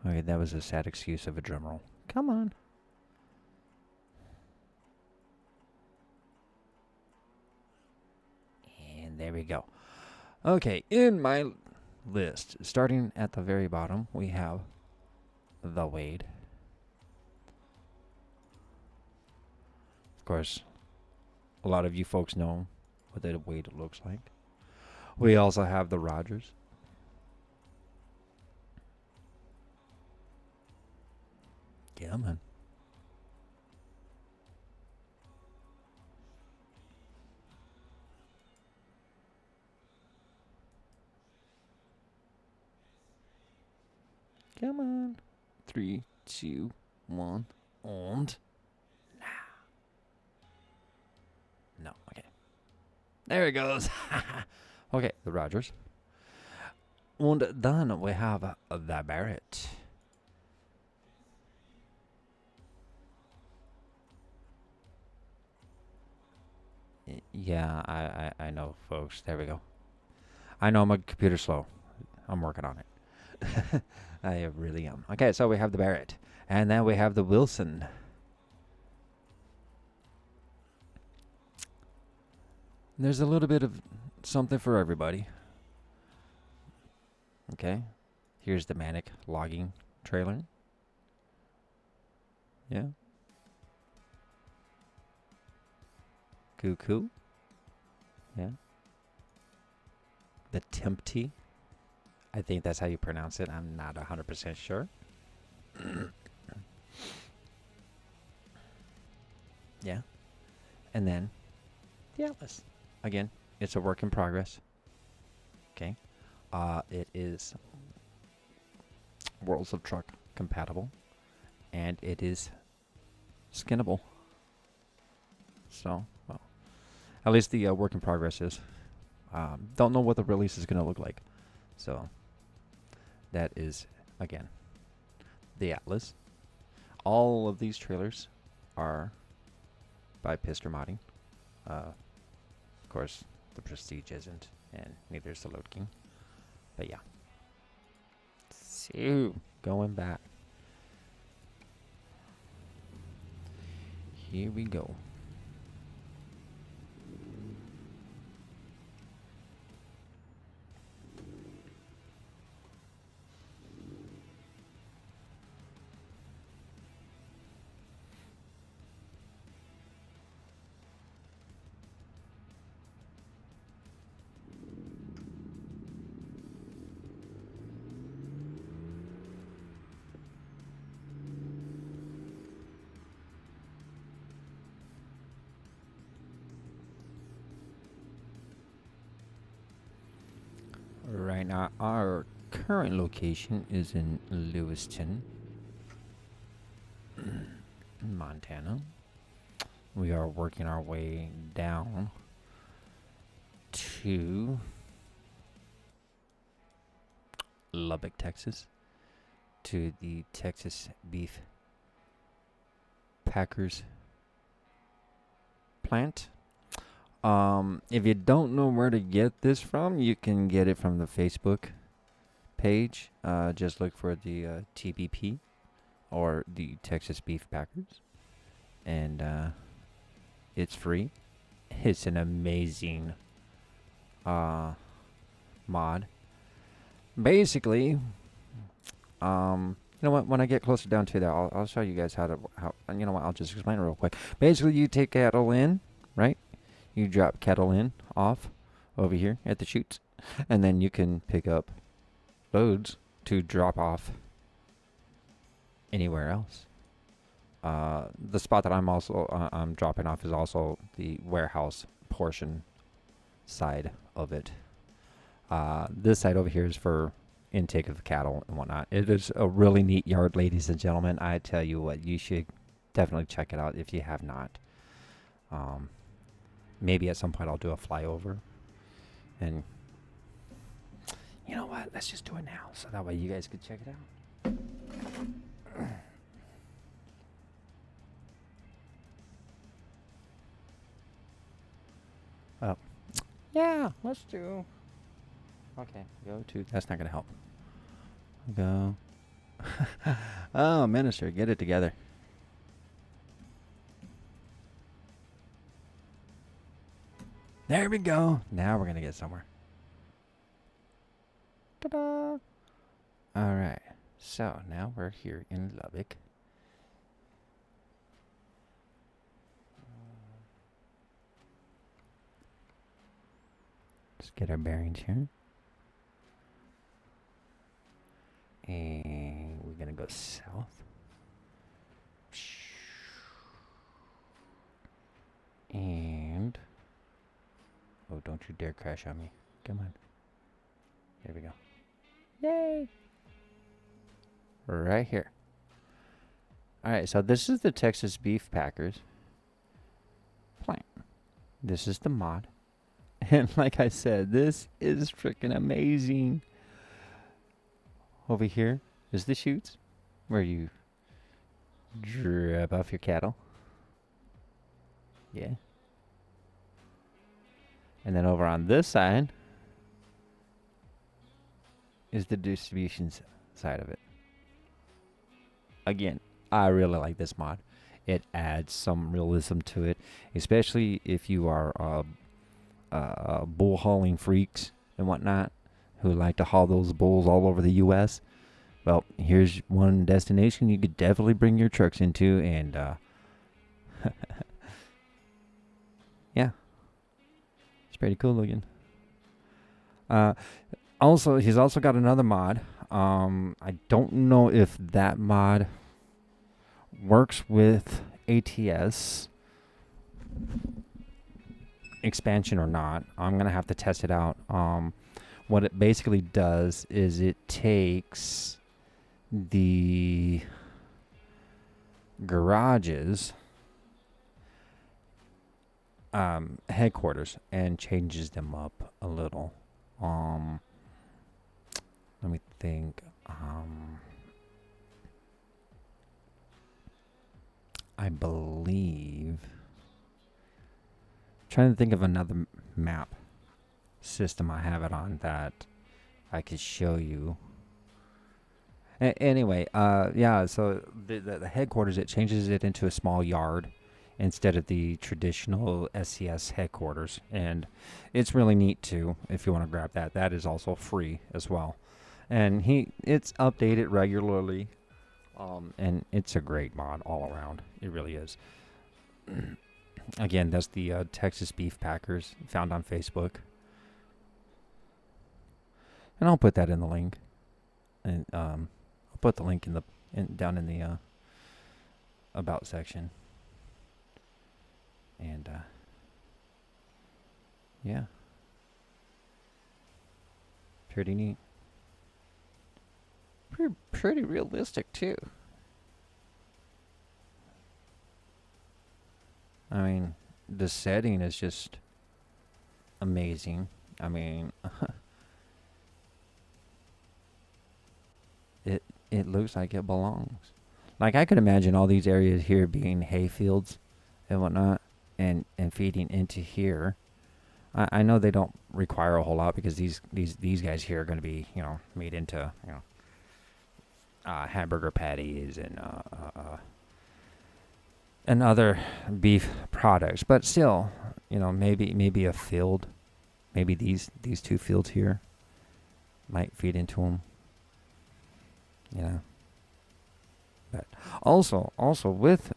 Okay, that was a sad excuse of a drum roll. Come on. And there we go. Okay, in my list, starting at the very bottom, we have the Wade. Of course, a lot of you folks know what the Wade looks like. We also have the Rogers. Yeah, man. Come on. 3, 2, 1, and now. No, okay. There it goes. Okay, the Rogers. And then we have the Barrett. Yeah, I know, folks. There we go. I know my computer's slow. I'm working on it. I really am. Okay, so we have the Barrett. And then we have the Wilson. There's a little bit of something for everybody. Okay. Here's the Manic logging trailer. Yeah. Cuckoo. Yeah. The Tempty. I think that's how you pronounce it. I'm not 100% sure. Yeah. And then the Atlas. Again, it's a work in progress. Okay. It is Worlds of Truck compatible. And it is skinnable. So, well, at least the work in progress is. Don't know what the release is going to look like. So, that is, again, the Atlas. All of these trailers are by Pizzster Modding. Of course, the Prestige isn't, and neither is the Load King. But yeah. So, going back. Here we go. Right now, our current location is in Lewiston, Montana. We are working our way down to Lubbock, Texas, to the Texas Beef Packers plant. If you don't know where to get this from, you can get it from the Facebook page. Just look for the TBP or the Texas Beef Packers, and it's free. It's an amazing mod. Basically, you know what? When I get closer down to that, I'll show you guys how. You know what? I'll just explain it real quick. Basically, you take cattle in, right? You drop cattle in off over here at the chutes, and then you can pick up loads to drop off anywhere else. The spot that I'm dropping off is also the warehouse portion side of it. This side over here is for intake of cattle and whatnot. It is a really neat yard, ladies and gentlemen. I tell you what, you should definitely check it out if you have not. Maybe at some point I'll do a flyover. And you know what? Let's just do it now, so that way you guys can check it out. Oh. Yeah, let's do. Okay, go to. That's not going to help. Go. Oh, minister, get it together. There we go. Now we're going to get somewhere. Ta-da! All right. So now we're here in Lubbock. Let's get our bearings here. And we're going to go south. And... oh, don't you dare crash on me. Come on. Here we go. Yay! Right here. Alright, so this is the Texas Beef Packers plant. This is the mod. And like I said, this is freaking amazing. Over here is the chutes where you drop off your cattle. Yeah. And then over on this side is the distribution side of it. Again, I really like this mod. It adds some realism to it, especially if you are bull hauling freaks and whatnot who like to haul those bulls all over the U.S. Well, here's one destination you could definitely bring your trucks into, and yeah, it's pretty cool looking. Also, he's also got another mod. I don't know if that mod works with ATS Expansion or not. I'm gonna have to test it out. What it basically does is it takes the garages headquarters and changes them up a little. Let me think. I believe. Trying to think of another map system I have it on that I could show you. Anyway, yeah. So the headquarters, it changes it into a small yard instead of the traditional SCS headquarters, and it's really neat too. If you want to grab that, that is also free as well. And it's updated regularly, and it's a great mod all around. It really is. Again, that's the Texas Beef Packers found on Facebook, and I'll put that in the link. And I'll put the link down in the about section. And yeah, pretty neat. Pretty realistic too. I mean, the setting is just amazing. I mean, it looks like it belongs. Like, I could imagine all these areas here being hay fields and whatnot, and feeding into here. I know they don't require a whole lot because these guys here are going to be, made into, hamburger patties and other beef products. But still, maybe a field, maybe these two fields here might feed into them. But also with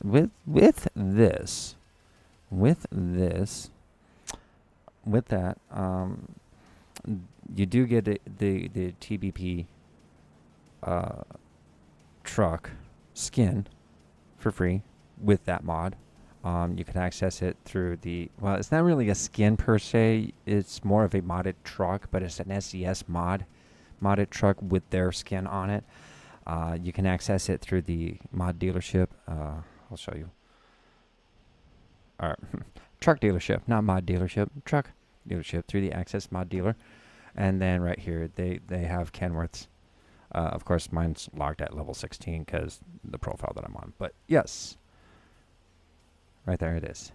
that, you do get the TBP truck skin for free with that mod. You can access it through it's not really a skin per se, it's more of a modded truck, but it's an SCS modded truck with their skin on it. You can access it through the mod dealership. I'll show you. Truck dealership, not mod dealership. Truck dealership through the Access Mod dealer. And then right here, they have Kenworth's. Of course, mine's locked at level 16 because the profile that I'm on. But yes, right there it is.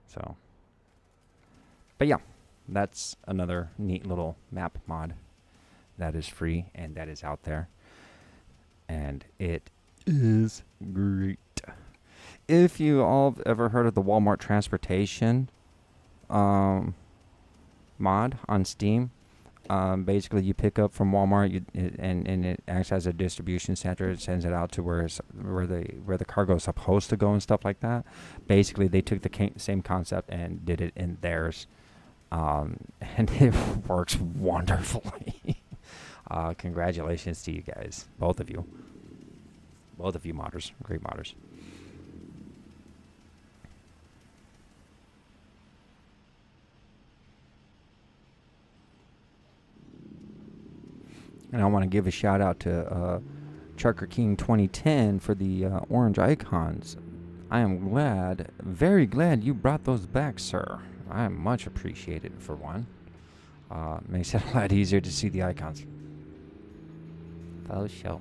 So, but yeah, that's another neat little map mod that is free and that is out there. And it is great. If you all have ever heard of the Walmart transportation mod on Steam, basically you pick up from Walmart and it acts as a distribution center. It sends it out to where the cargo is supposed to go and stuff like that. Basically, they took the same concept and did it in theirs, and it works wonderfully. Congratulations to you guys, both of you modders, great modders. And I want to give a shout out to Trucker King 2010 for the orange icons. I am very glad you brought those back, sir. I am much appreciated for one. Makes it a lot easier to see the icons. Oh, show.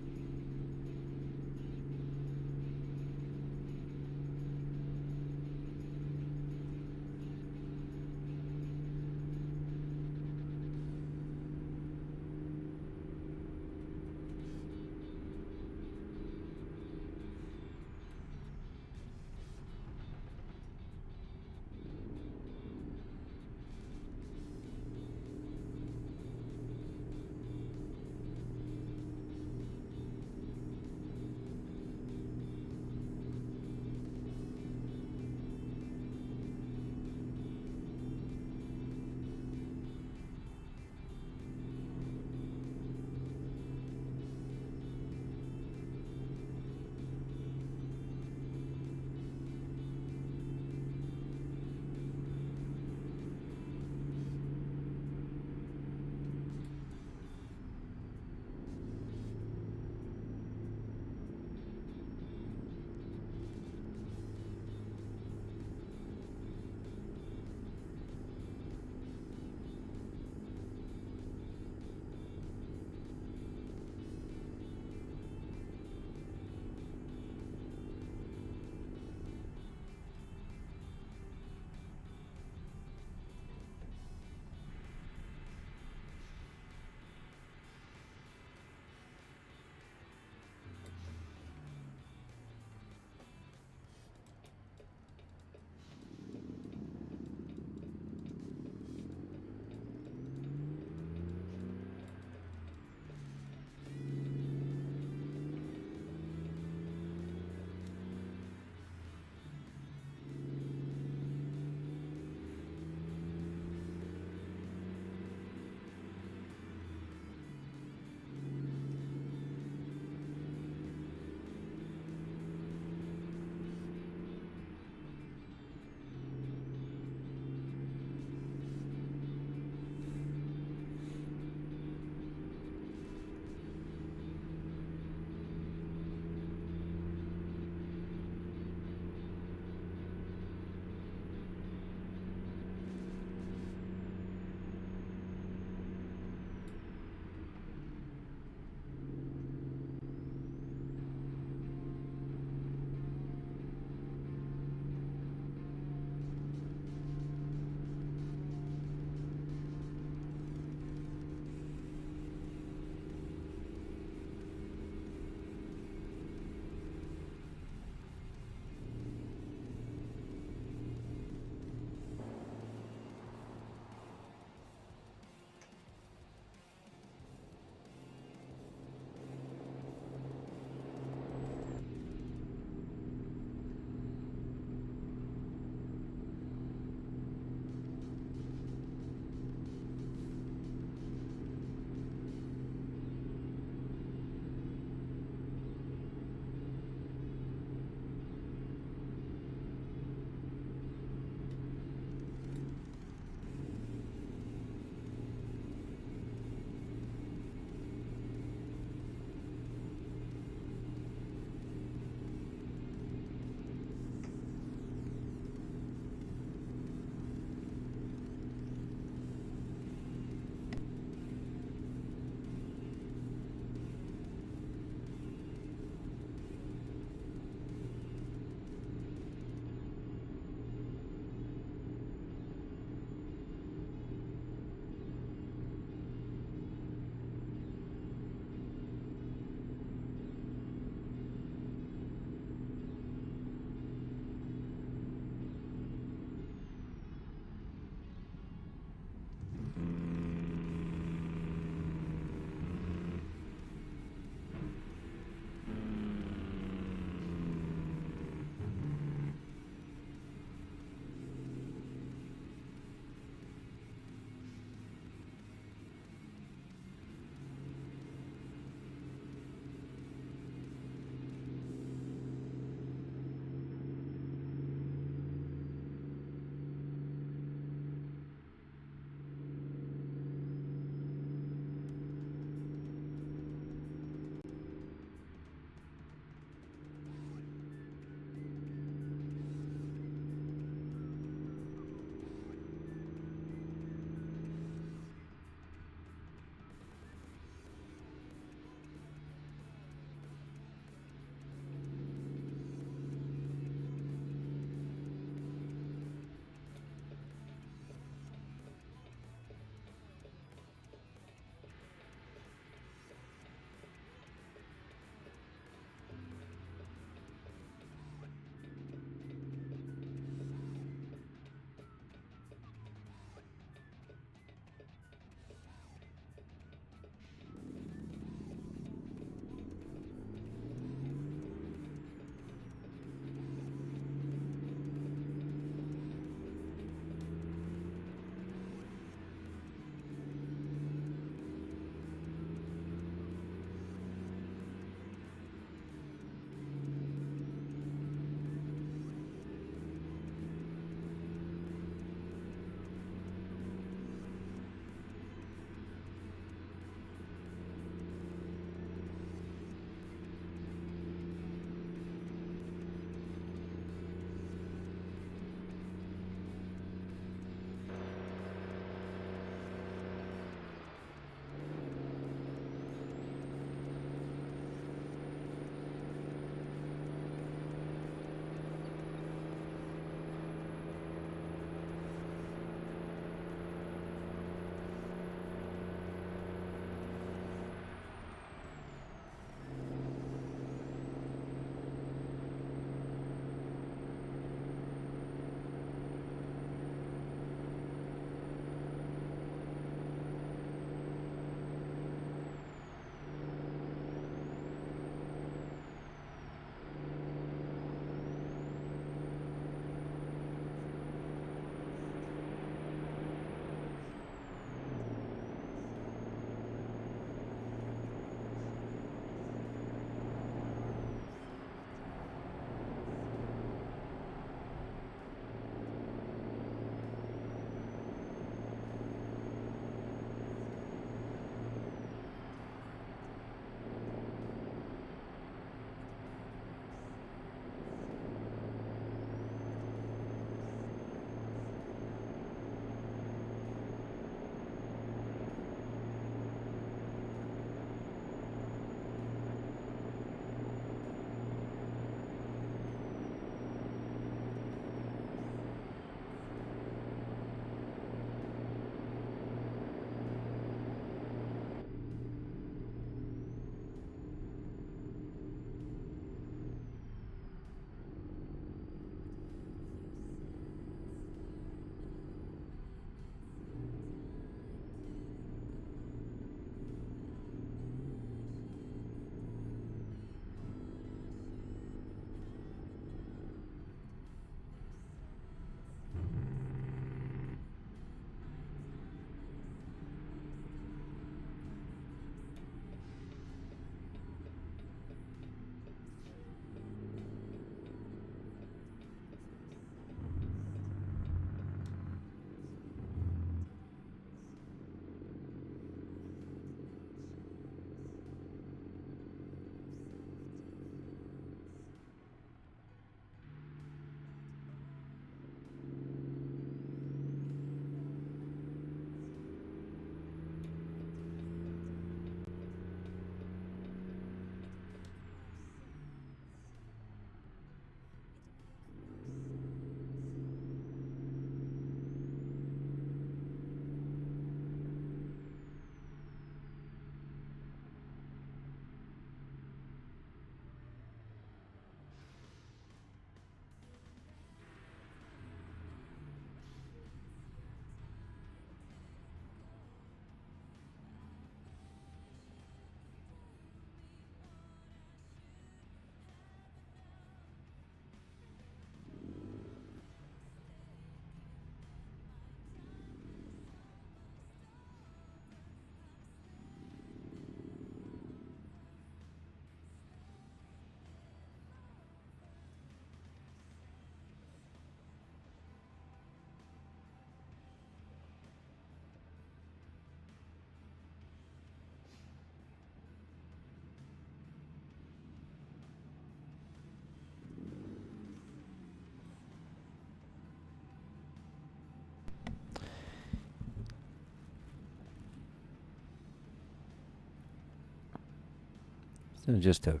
So just to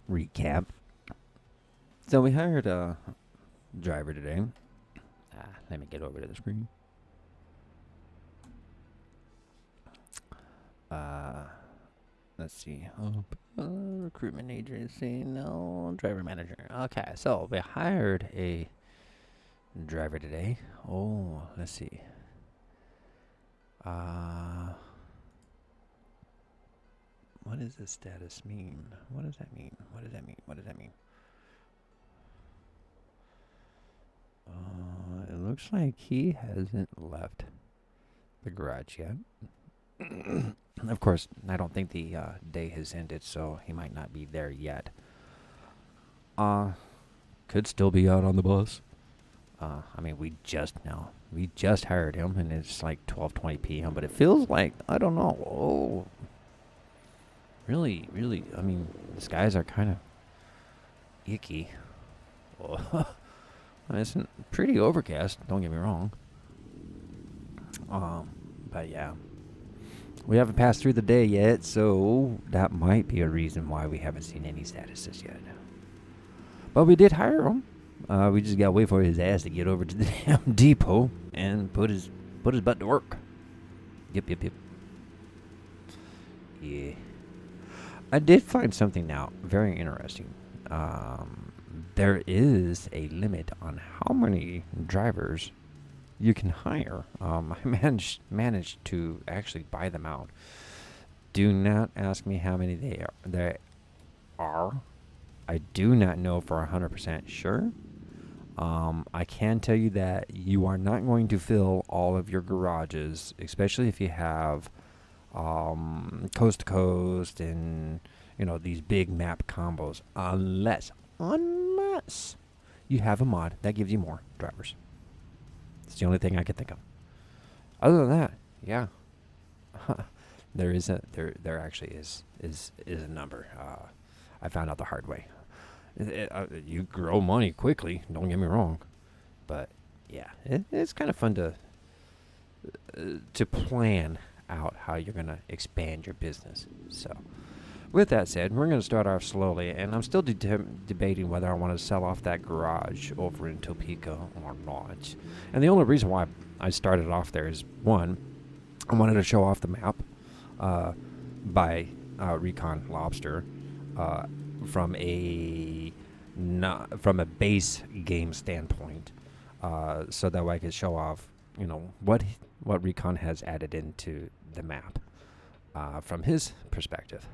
recap. So we hired a driver today. Let me get over to the screen. Let's see. Recruitment agency, no. Driver manager. Okay, so we hired a driver today. Oh, let's see. What does the status mean? What does that mean? What does that mean? What does that mean? It looks like he hasn't left the garage yet. Of course, I don't think the day has ended, so he might not be there yet. Could still be out on the bus. I mean, we just hired him, and it's like 12:20 p.m. But it feels like, I don't know. Oh, really, I mean, the skies are kind of icky. Oh. It's pretty overcast. Don't get me wrong. But yeah. We haven't passed through the day yet, so that might be a reason why we haven't seen any statuses yet. But we did hire him. We just gotta wait for his ass to get over to the damn depot and put his butt to work. Yep. Yeah. I did find something now very interesting. There is a limit on how many drivers you can hire. I managed to actually buy them out. Do not ask me how many there are. I do not know for 100% sure. I can tell you that you are not going to fill all of your garages, especially if you have coast to coast and these big map combos, unless you have a mod that gives you more drivers. It's the only thing I can think of. Other than that, yeah, there actually is a number. I found out the hard way. You grow money quickly. Don't get me wrong, but yeah, it's kind of fun to plan out how you're gonna expand your business. So, with that said, we're gonna start off slowly, and I'm still debating whether I want to sell off that garage over in Topeka or not. And the only reason why I started off there is, one, I wanted to show off the map by Recon Lobster from a base game standpoint, so that way I could show off what Recon has added into the map from his perspective.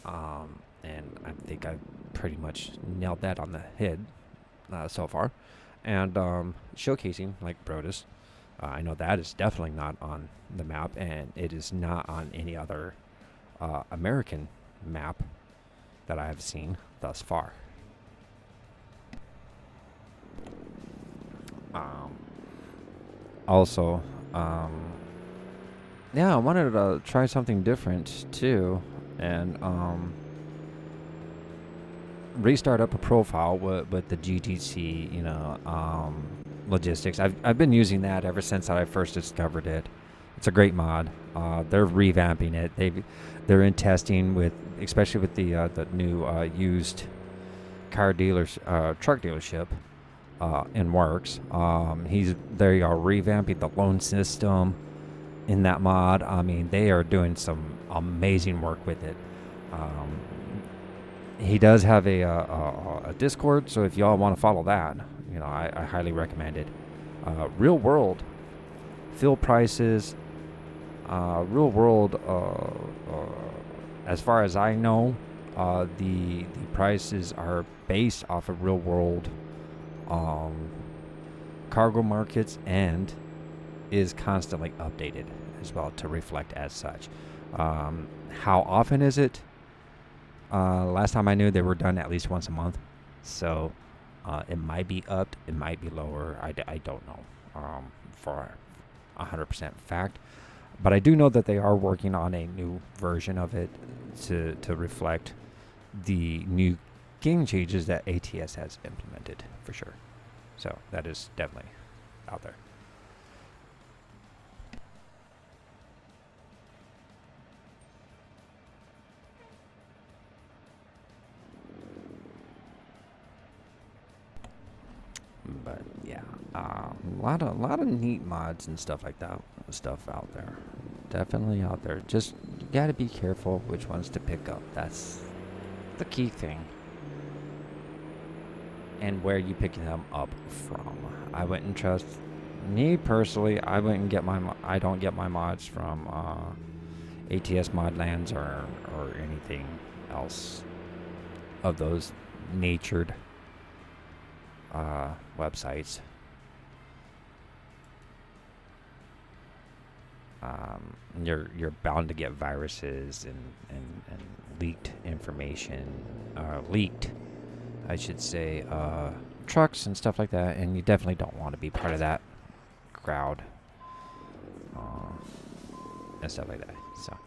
And I think I pretty much nailed that on the head so far. And showcasing like Broadus, I know that is definitely not on the map, and it is not on any other American map that I have seen thus far. Also, yeah, I wanted to try something different too, and restart up a profile with the GTC, logistics. I've been using that ever since I first discovered it. It's a great mod. They're revamping it. They're in testing especially with the new used truck dealership in works. They are revamping the loan system in that mod. I mean, they are doing some amazing work with it. He does have a Discord, so if y'all want to follow that, I highly recommend it. Real world fuel prices, real world, as far as I know, the prices are based off of real world cargo markets and is constantly updated as well to reflect as such. How often is it? Last time I knew, they were done at least once a month, so it might be upped, it might be lower. I don't know for 100% fact, but I do know that they are working on a new version of it to reflect the new game changes that ATS has implemented for sure. So that is definitely out there. yeah, a lot of neat mods and stuff like that. Stuff out there, definitely out there. Just you gotta be careful which ones to pick up. That's the key thing. And where you picking them up from. I wouldn't trust me personally. I wouldn't get my. I don't get my mods from ATS Modlands or anything else of those natured websites. You're bound to get viruses and leaked information, leaked, I should say, trucks and stuff like that, and you definitely don't want to be part of that crowd and stuff like that. So.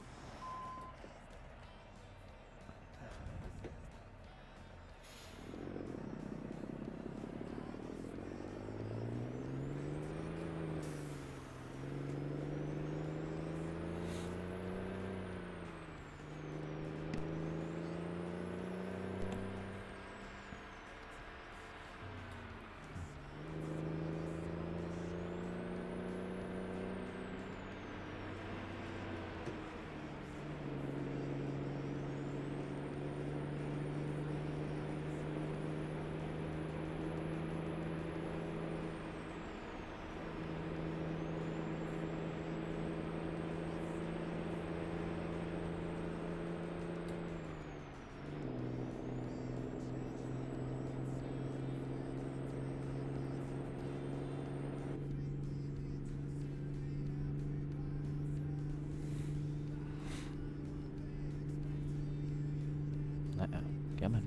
Come on.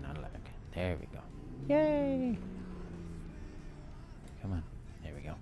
Not like. There we go. Yay! Come on. There we go.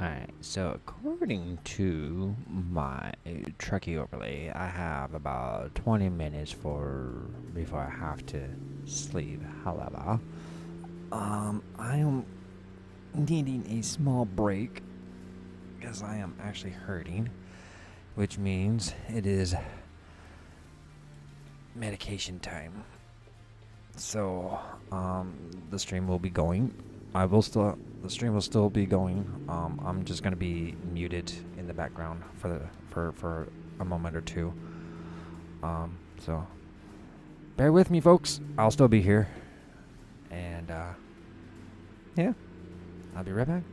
Alright, so according to my trucky overlay, I have about 20 minutes before I have to sleep. However, I am needing a small break because I am actually hurting, which means it is medication time. So, the stream will be going. The stream will still be going. I'm just gonna be muted in the background for a moment or two. So bear with me, folks. I'll still be here. And, yeah. I'll be right back.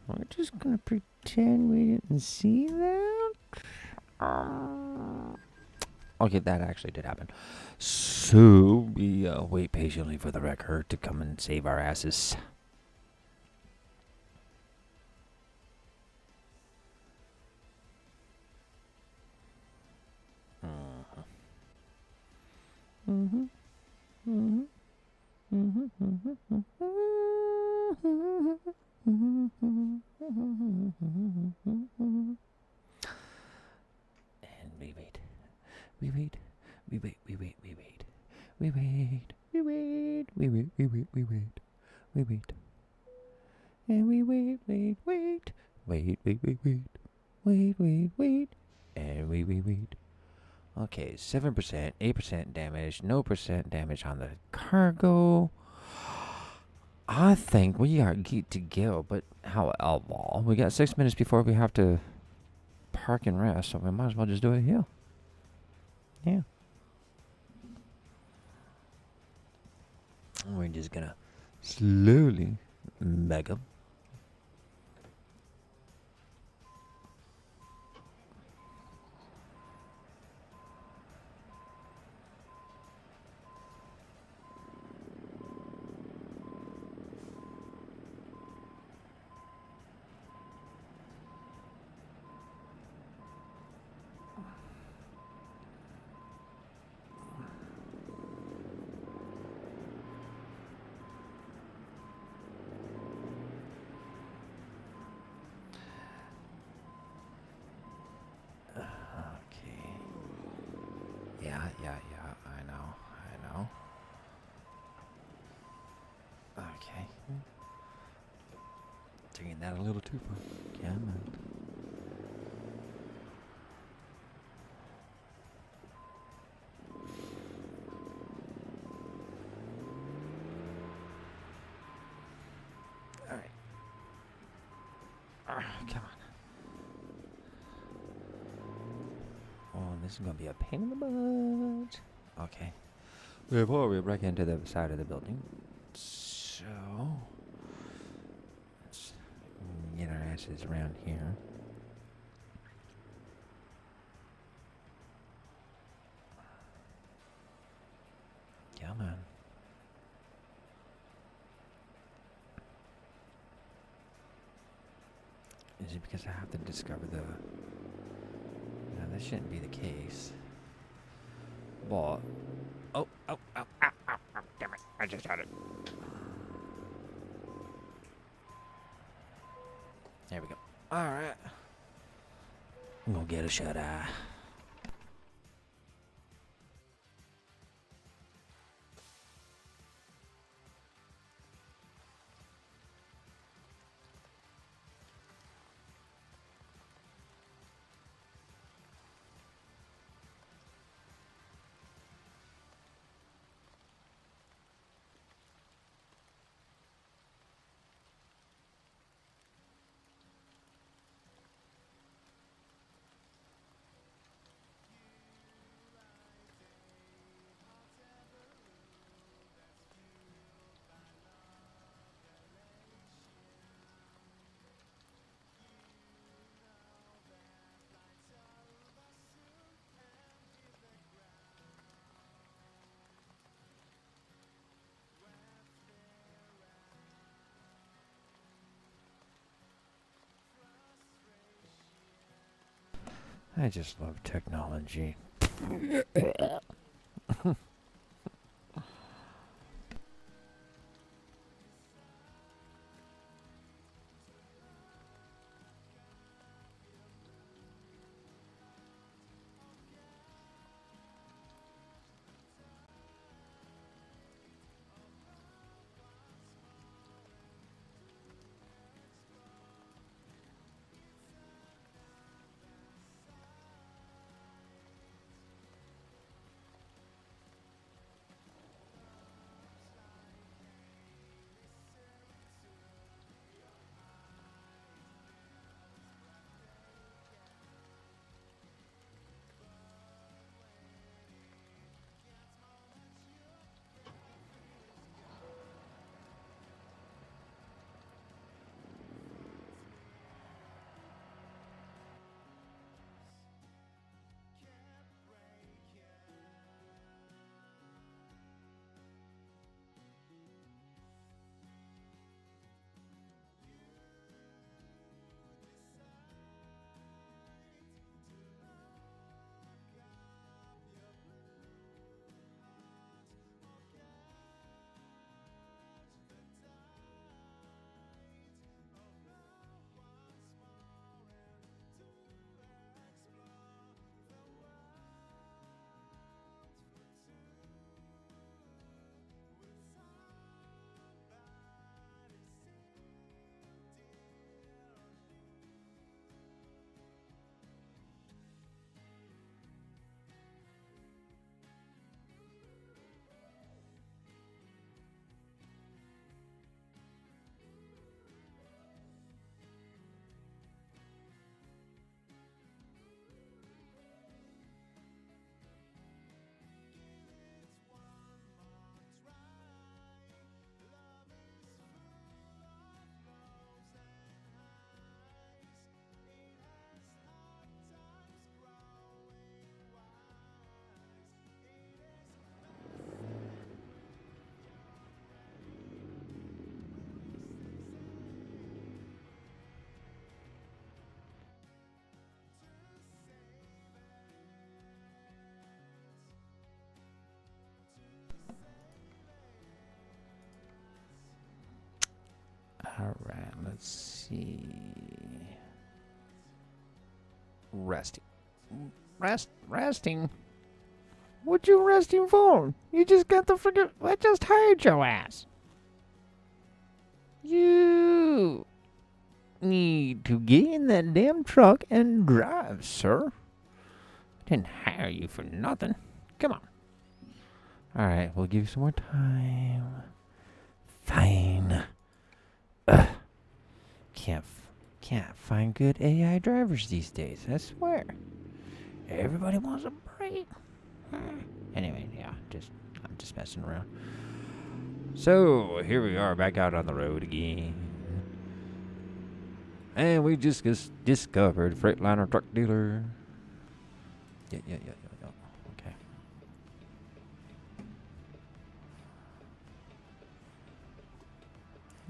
We're just gonna pretend we didn't see that. Okay, that actually did happen. So we wait patiently for the wrecker to come and save our asses. Mm-hmm. Mm-hmm. Mm-hmm. And we wait. We wait. We wait. We wait. We wait. We wait. We wait. We wait. We wait. We wait. We wait. And we wait. Wait. Wait. Wait. Wait. Wait. Wait. Wait. Wait. Wait. And we wait. Okay, 7%, 8% damage, no percent damage on the cargo. I think we are good to go, but however, we got 6 minutes before we have to park and rest, so we might as well just do it here. Yeah. We're just gonna slowly mega. Okay. Yeah, I know. Okay. Taking that a little too far. Yeah, man. Alright. Come on. Oh, this is gonna be a pain in the butt. Okay. Before we break into the side of the building, so let's get our asses around here. Yeah, man. Is it because I have to discover the... No, that shouldn't be the case. But... Oh, damn it. I just had it. There we go. Alright. I'm gonna get a shut-eye. I just love technology. Let's see. Resting. Resting? What you resting for? You just got the friggin'... I just hired your ass. You need to get in that damn truck and drive, sir. I didn't hire you for nothing. Come on. Alright, we'll give you some more time. Fine. Ugh. Can't find good AI drivers these days, I swear. Everybody wants a break. Anyway, yeah, I'm just messing around. So, here we are back out on the road again. And we just discovered Freightliner Truck Dealer. Yeah.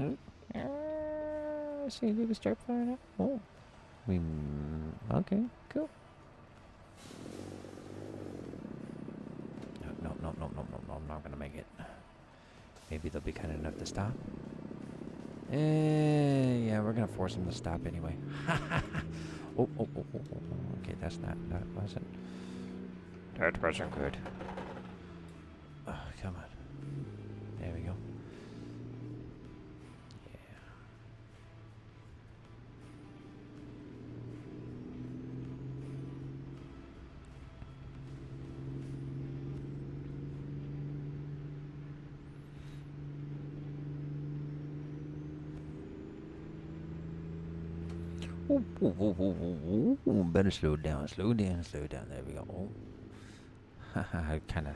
Okay. See if we can start firing up. Oh. Okay, cool. No, I'm not gonna make it. Maybe they'll be kind enough to stop. Yeah, we're gonna force them to stop anyway. Oh. Okay, that wasn't. That wasn't good. Oh, come on. There we go. Oh, better slow down. There we go. Oh. I kind of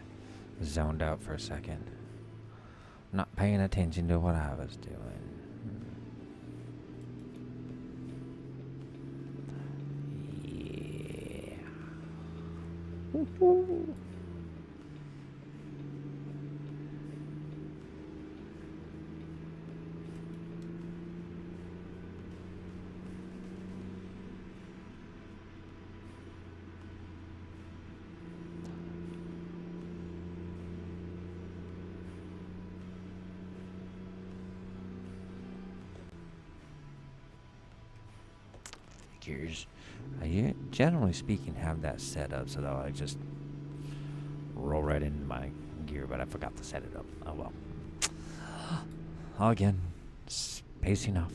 zoned out for a second. Not paying attention to what I was doing. Yeah. Ooh. Gears. I generally speaking have that set up so that I just roll right into my gear, but I forgot to set it up. Oh well. Again, pacing off.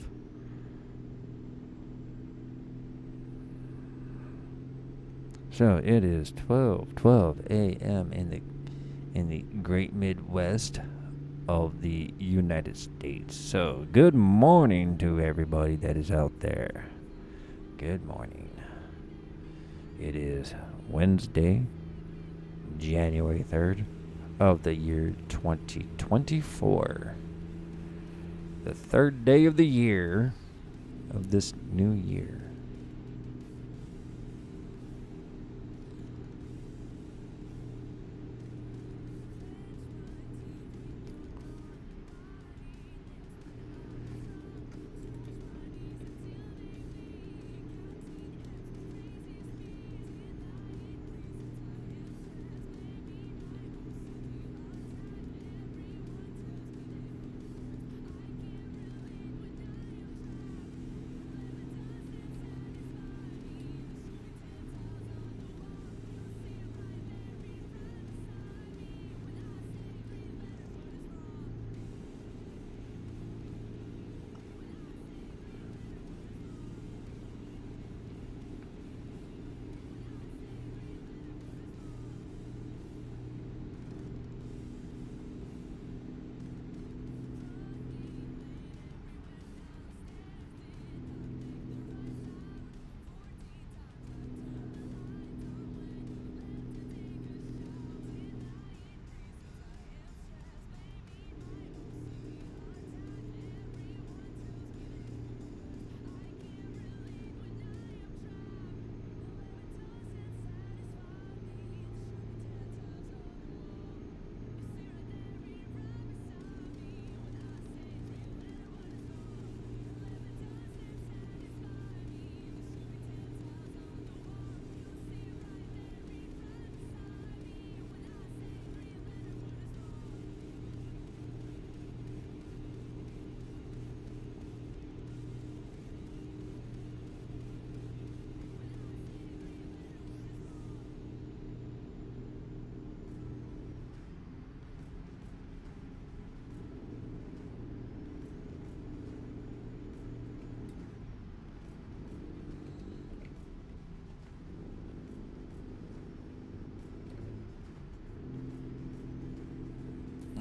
So it is 12 a.m. in the great Midwest of the United States. So good morning to everybody that is out there. Good morning. It is Wednesday, January 3rd of the year 2024. The third day of the year of this new year.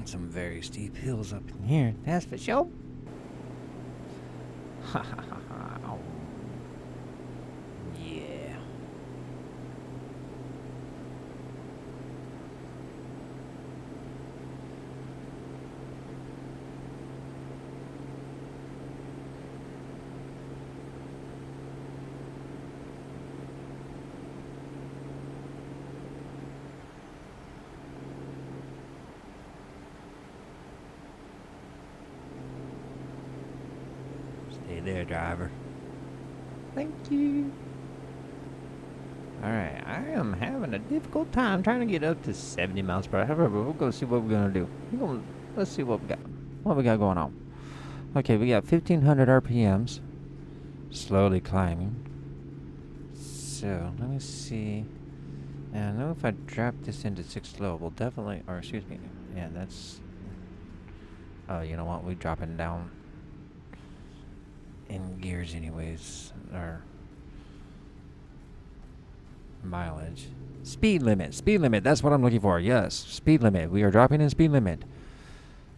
some very steep hills up in here. That's for sure. Ha ha ha ha. Yeah. Stay there, driver. Thank you. Alright, I am having a difficult time trying to get up to 70 miles per hour, but we'll go see what we're going to do. Let's see what we got. What we got going on. Okay, we got 1,500 RPMs. Slowly climbing. So, let me see. And I know if I drop this into 6 low, we'll definitely, or excuse me, yeah, that's, oh, you know what, we're dropping down in gears anyways, or mileage. Speed limit, that's what I'm looking for, yes, speed limit, we are dropping in speed limit.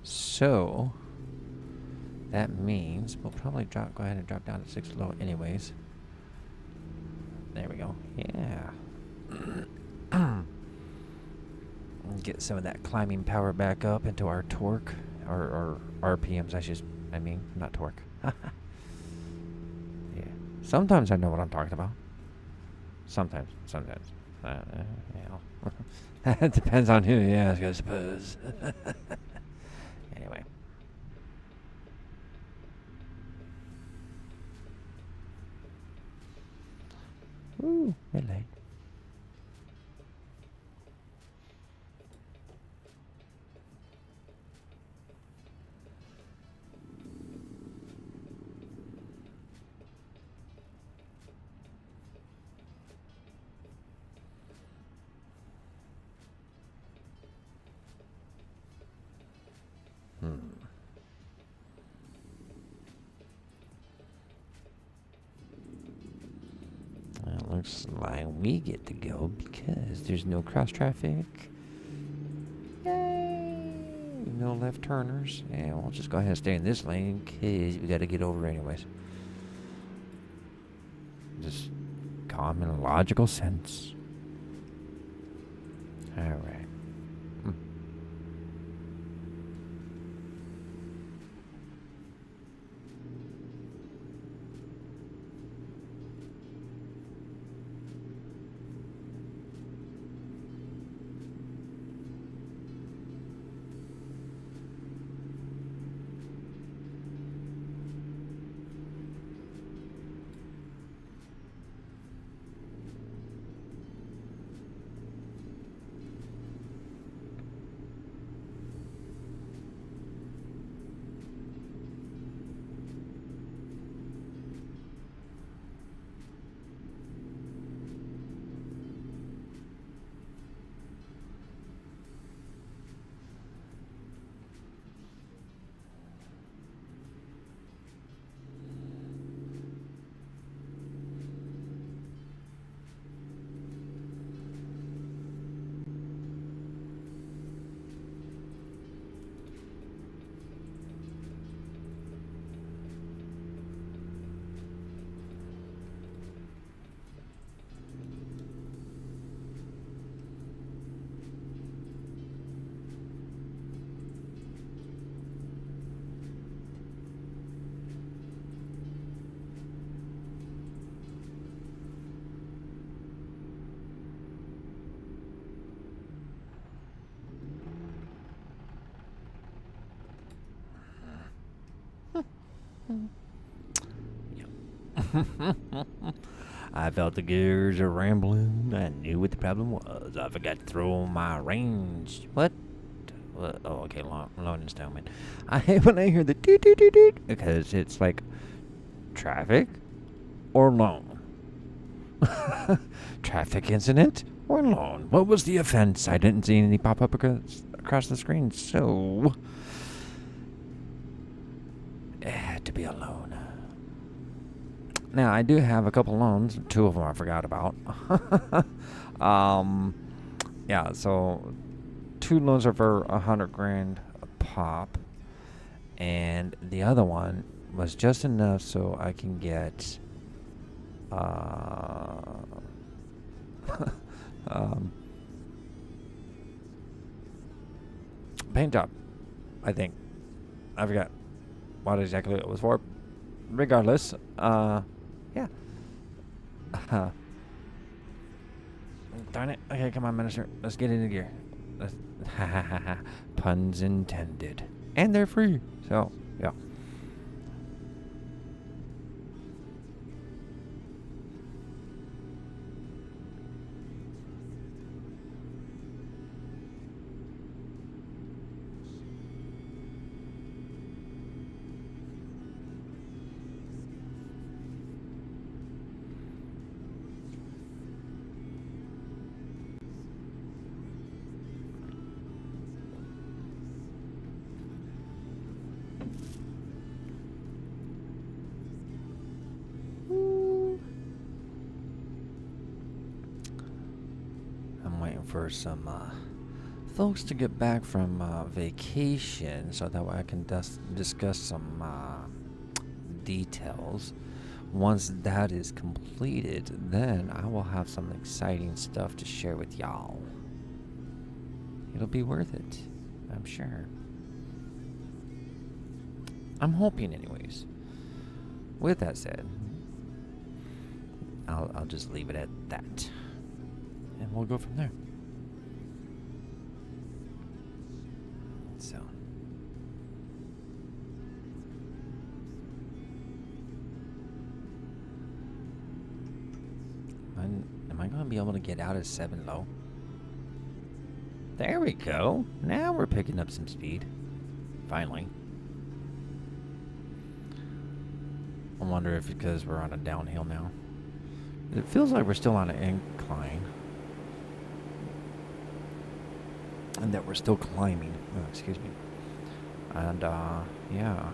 So, that means we'll probably go ahead and drop down to 6 low anyways. There we go, yeah. Get some of that climbing power back up into our torque, or RPMs, I mean, not torque. Yeah. Sometimes I know what I'm talking about. Sometimes. Yeah. It depends on who you ask, I suppose. Anyway. Ooh, red light. It looks like we get to go because there's no cross traffic. Yay! No left turners. And we'll just go ahead and stay in this lane because we got to get over anyways. Just common logical sense. Alright. I felt the gears are rambling. I knew what the problem was. I forgot to throw on my range. What? Oh, okay, loan installment. I hate when I hear the doot doot doot doot because it's like traffic or loan. Traffic incident or loan. What was the offense? I didn't see any pop up across the screen, so it had to be a loan. Now, I do have a couple loans. 2 of them I forgot about. Yeah, so 2 loans are for $100,000 pop, and the other one was just enough so I can get paint job, I think. I forgot what exactly it was for. Regardless, yeah. Darn it. Okay, come on, Minister. Let's get into gear. Puns intended. And they're free. So, yeah. For some folks to get back from vacation so that way I can discuss some details. Once that is completed, then I will have some exciting stuff to share with y'all. It'll be worth it, I'm sure. I'm hoping anyways. With that said, I'll just leave it at that. And we'll go from there. So, am I going to be able to get out at 7 low? There we go. Now we're picking up some speed. Finally. I wonder if because we're on a downhill now. It feels like we're still on an incline. And that we're still climbing. Oh, excuse me. And, yeah.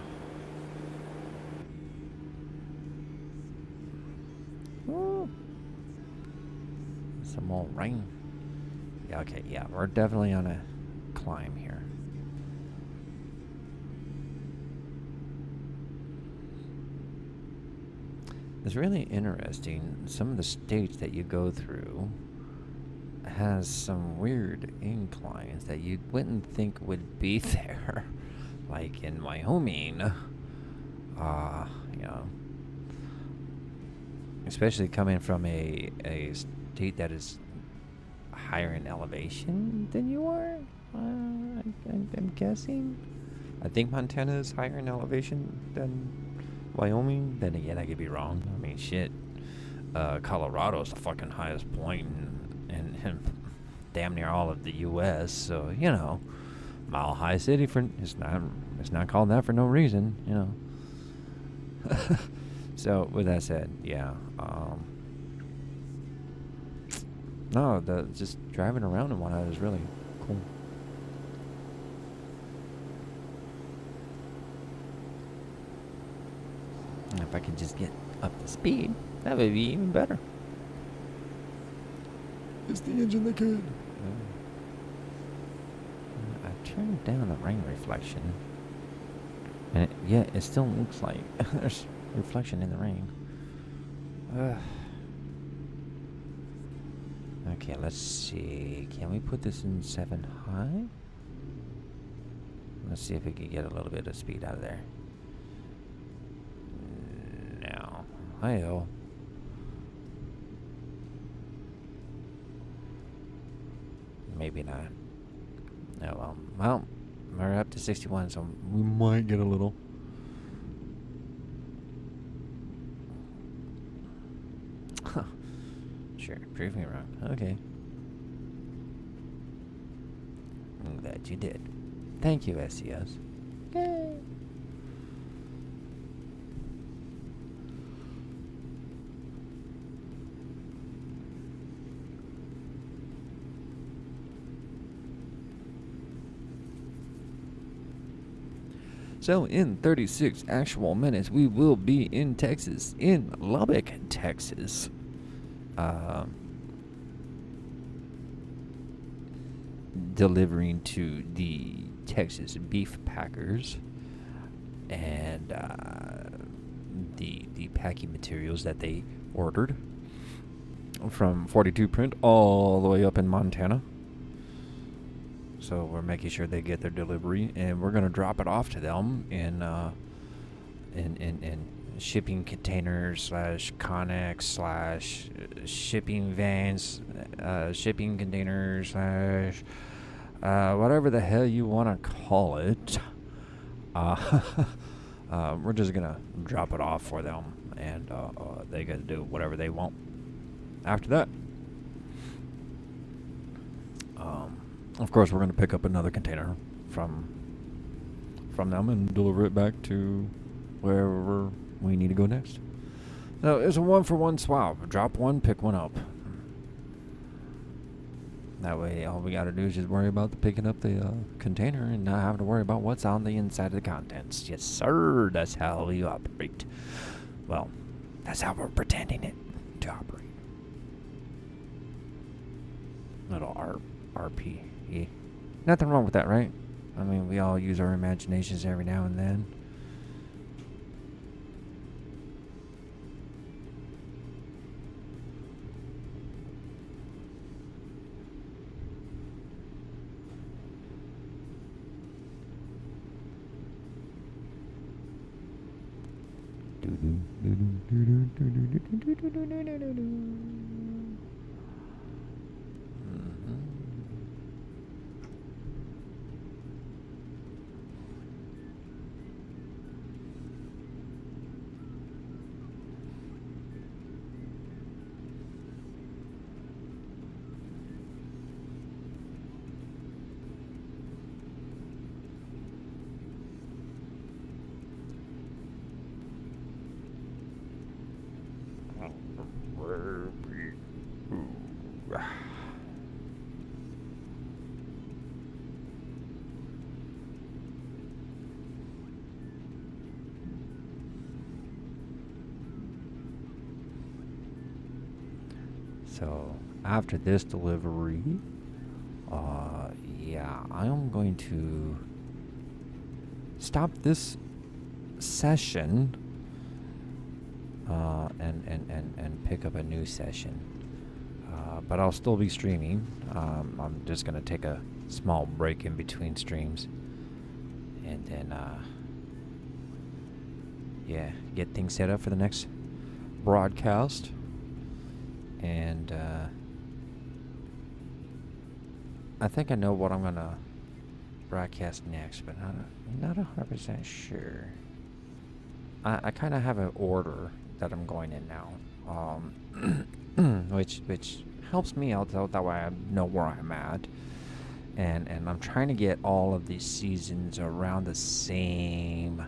Woo. Some more rain. Yeah, okay, yeah. We're definitely on a climb here. It's really interesting. Some of the states that you go through has some weird inclines that you wouldn't think would be there. Like in Wyoming. You know. Especially coming from a state that is higher in elevation than you are. I'm guessing. I think Montana is higher in elevation than Wyoming. Then again, I could be wrong. I mean, shit. Colorado's the fucking highest point in damn near all of the U.S. So, you know, Mile High City for it's not called that for no reason, you know. So with that said, yeah, no, just driving around and whatnot is really cool. And if I could just get up to speed, that would be even better. It's the engine that could. I turned down the rain reflection. And it still looks like there's reflection in the rain. Okay, let's see. Can we put this in 7 high? Let's see if we can get a little bit of speed out of there. No. Hi-oh. Maybe not. Oh, well, we're up to 61, so we might get a little. Sure, prove me wrong. Okay. I'm glad you did. Thank you, SES. Yay! So in 36 actual minutes, we will be in Texas, in Lubbock, Texas. Delivering to the Texas beef packers and the packing materials that they ordered from 42 Print all the way up in Montana. So we're making sure they get their delivery, and we're gonna drop it off to them in shipping containers slash Connex slash shipping vans, shipping containers slash whatever the hell you want to call it. We're just gonna drop it off for them, and they gotta do whatever they want after that. Of course, we're gonna pick up another container from them and deliver it back to wherever we need to go next. So it's a 1-for-1 swap. Drop one, pick one up. That way, all we gotta do is just worry about picking up the container and not having to worry about what's on the inside of the contents. Yes, sir. That's how we operate. Well, that's how we're pretending it to operate. Little RP. Yeah. Nothing wrong with that, right? I mean, we all use our imaginations every now and then. So after this delivery, yeah, I am going to stop this session and pick up a new session. But I'll still be streaming. I'm just going to take a small break in between streams. And then, yeah, get things set up for the next broadcast. And I think I know what I'm going to broadcast next, but not 100% sure. I kind of have an order that I'm going in now, which helps me out, so that way I know where I'm at. And I'm trying to get all of these seasons around the same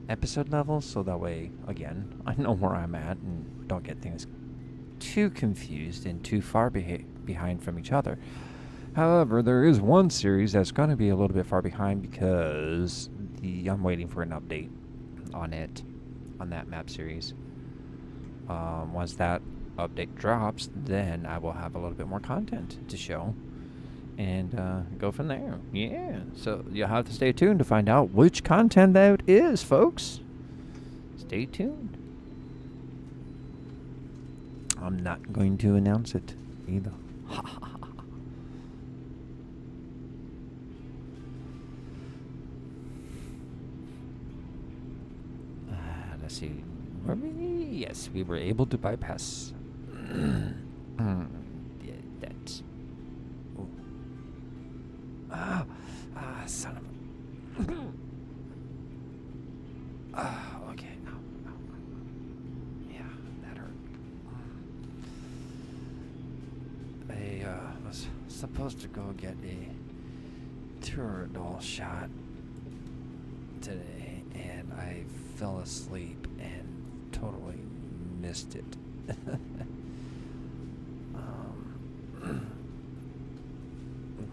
episode level, so that way, again, I know where I'm at and don't get things too confused and too far behind from each other. However, there is one series that's going to be a little bit far behind because I'm waiting for an update on it, on that map series. Once that update drops, then I will have a little bit more content to show and go from there. Yeah, so you'll have to stay tuned to find out which content that is, folks. Stay tuned. I'm not going to announce it either. Let's see. Were we? Yes, we were able to bypass. Yeah, that's. Son of a. Okay. No. Yeah, that hurt. I was supposed to go get a Toradol shot today, and I fell asleep and totally missed it.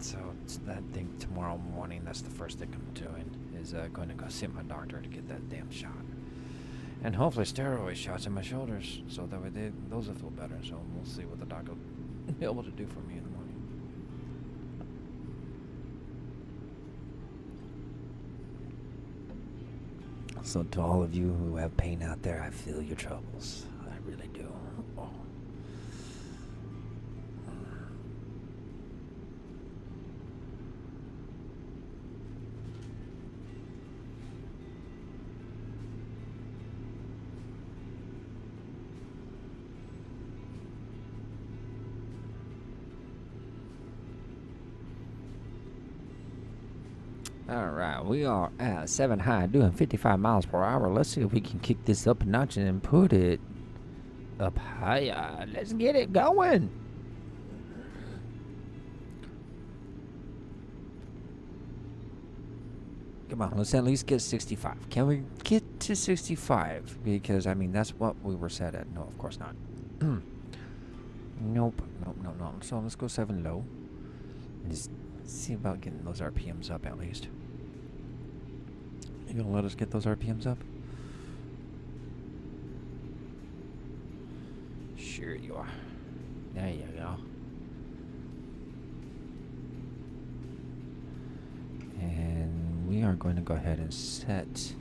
So I think tomorrow morning, that's the first thing I'm doing, is going to go see my doctor to get that damn shot. And hopefully steroid shots in my shoulders, so that way those will feel better. So we'll see what the doctor will be able to do for me in the morning. So to all of you who have pain out there, I feel your troubles. I really do. Oh. Alright, we are at 7 high, doing 55 miles per hour. Let's see if we can kick this up a notch and put it up higher. Let's get it going. Come on, let's at least get 65. Can we get to 65? Because, I mean, that's what we were set at. No, of course not. Nope. So let's go 7 low. And just see about getting those RPMs up at least. You gonna let us get those RPMs up? Sure you are. There you go. And we are going to go ahead and set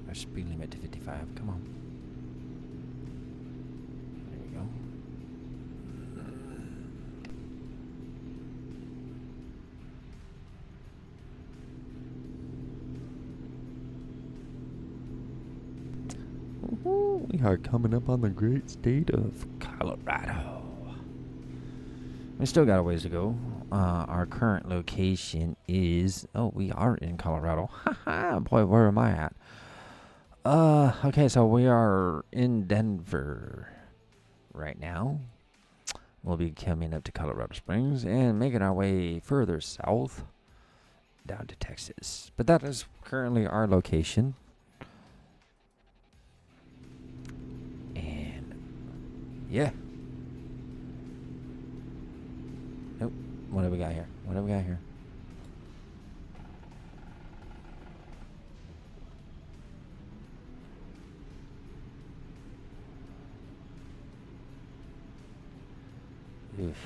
our speed limit to 55. Come on. There we go. We are coming up on the great state of Colorado. We still got a ways to go. Our current location is... Oh, we are in Colorado. Haha, boy, where am I at? Okay, so we are in Denver right now. We'll be coming up to Colorado Springs and making our way further south down to Texas. But that is currently our location. Yeah. Nope. What do we got here? Oof.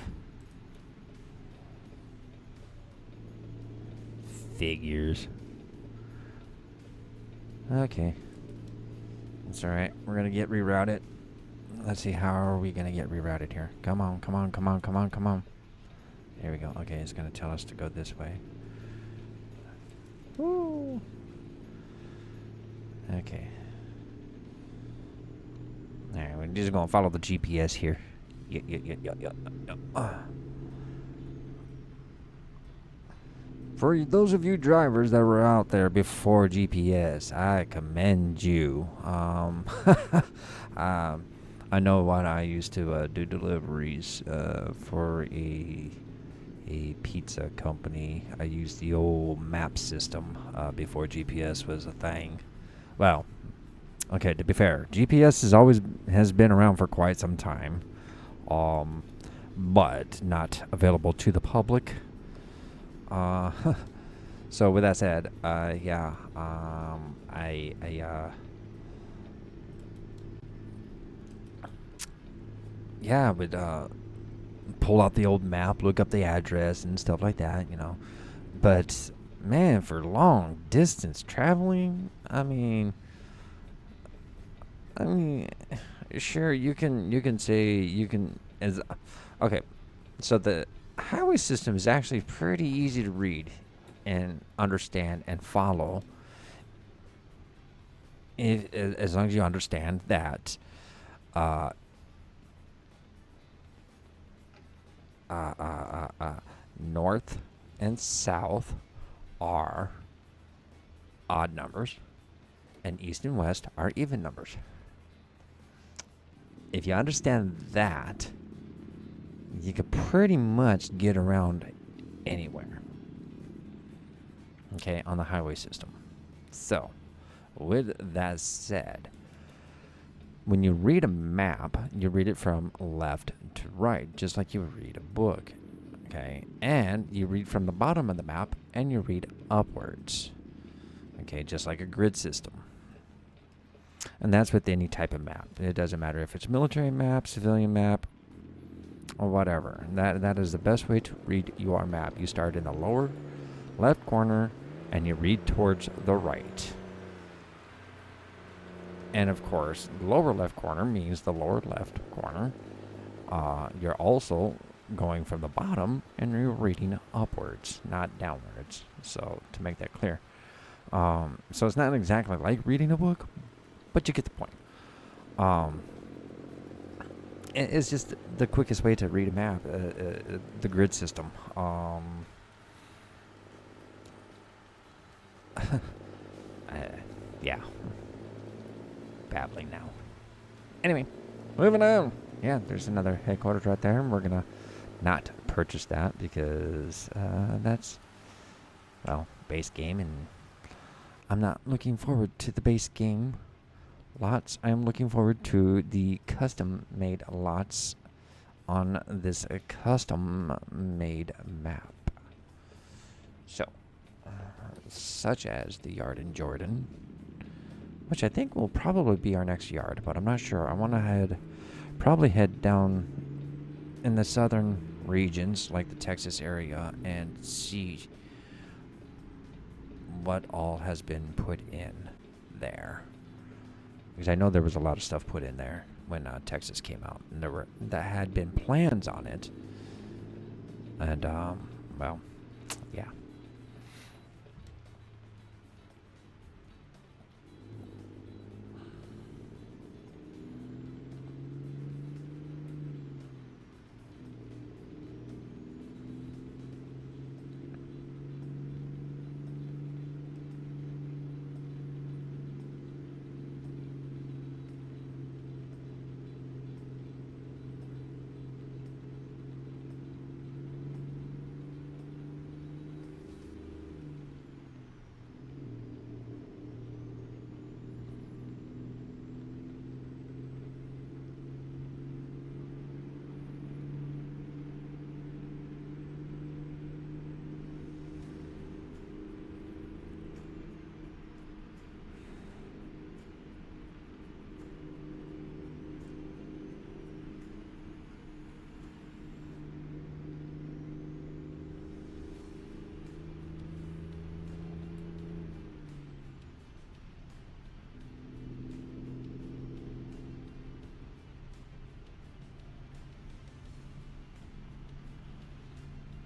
Figures. Okay. That's alright. We're gonna get rerouted. Let's see, how are we gonna get rerouted here? Come on. There we go. Okay, it's gonna tell us to go this way. Woo! Okay. Alright, we're just gonna follow the GPS here. Yeah. For those of you drivers that were out there before GPS, I commend you. I know when I used to do deliveries for a pizza company, I used the old map system before GPS was a thing. Well, okay, to be fair, GPS has been around for quite some time, but not available to the public. So with that said, yeah, I would pull out the old map, look up the address and stuff like that, you know. But man, for long distance traveling, I mean, sure, you can say as okay. So the highway system is actually pretty easy to read and understand and follow, as long as you understand that north and south are odd numbers and east and west are even numbers. If you understand that, you could pretty much get around anywhere, okay, on the highway system. So, with that said, when you read a map, you read it from left to right, just like you would read a book, okay? And you read from the bottom of the map, and you read upwards, okay, just like a grid system. And that's with any type of map. It doesn't matter if it's military map, civilian map, or whatever. That is the best way to read your map. You start in the lower left corner and you read towards the right. And of course, lower left corner means the lower left corner. You're also going from the bottom and you're reading upwards, not downwards. So to make that clear. So it's not exactly like reading a book, but you get the point. It's just the quickest way to read a map, the grid system. Yeah. Babbling now. Anyway, moving on. Yeah, there's another headquarters right there, and we're gonna not purchase that because that's, well, base game, and I'm not looking forward to the base game lots. I'm looking forward to the custom-made lots on this custom-made map. So, such as the yard in Jordan, which I think will probably be our next yard, but I'm not sure. I want to probably head down in the southern regions, like the Texas area, and see what all has been put in there. Because I know there was a lot of stuff put in there when Texas came out, and that had been plans on it. And well, yeah.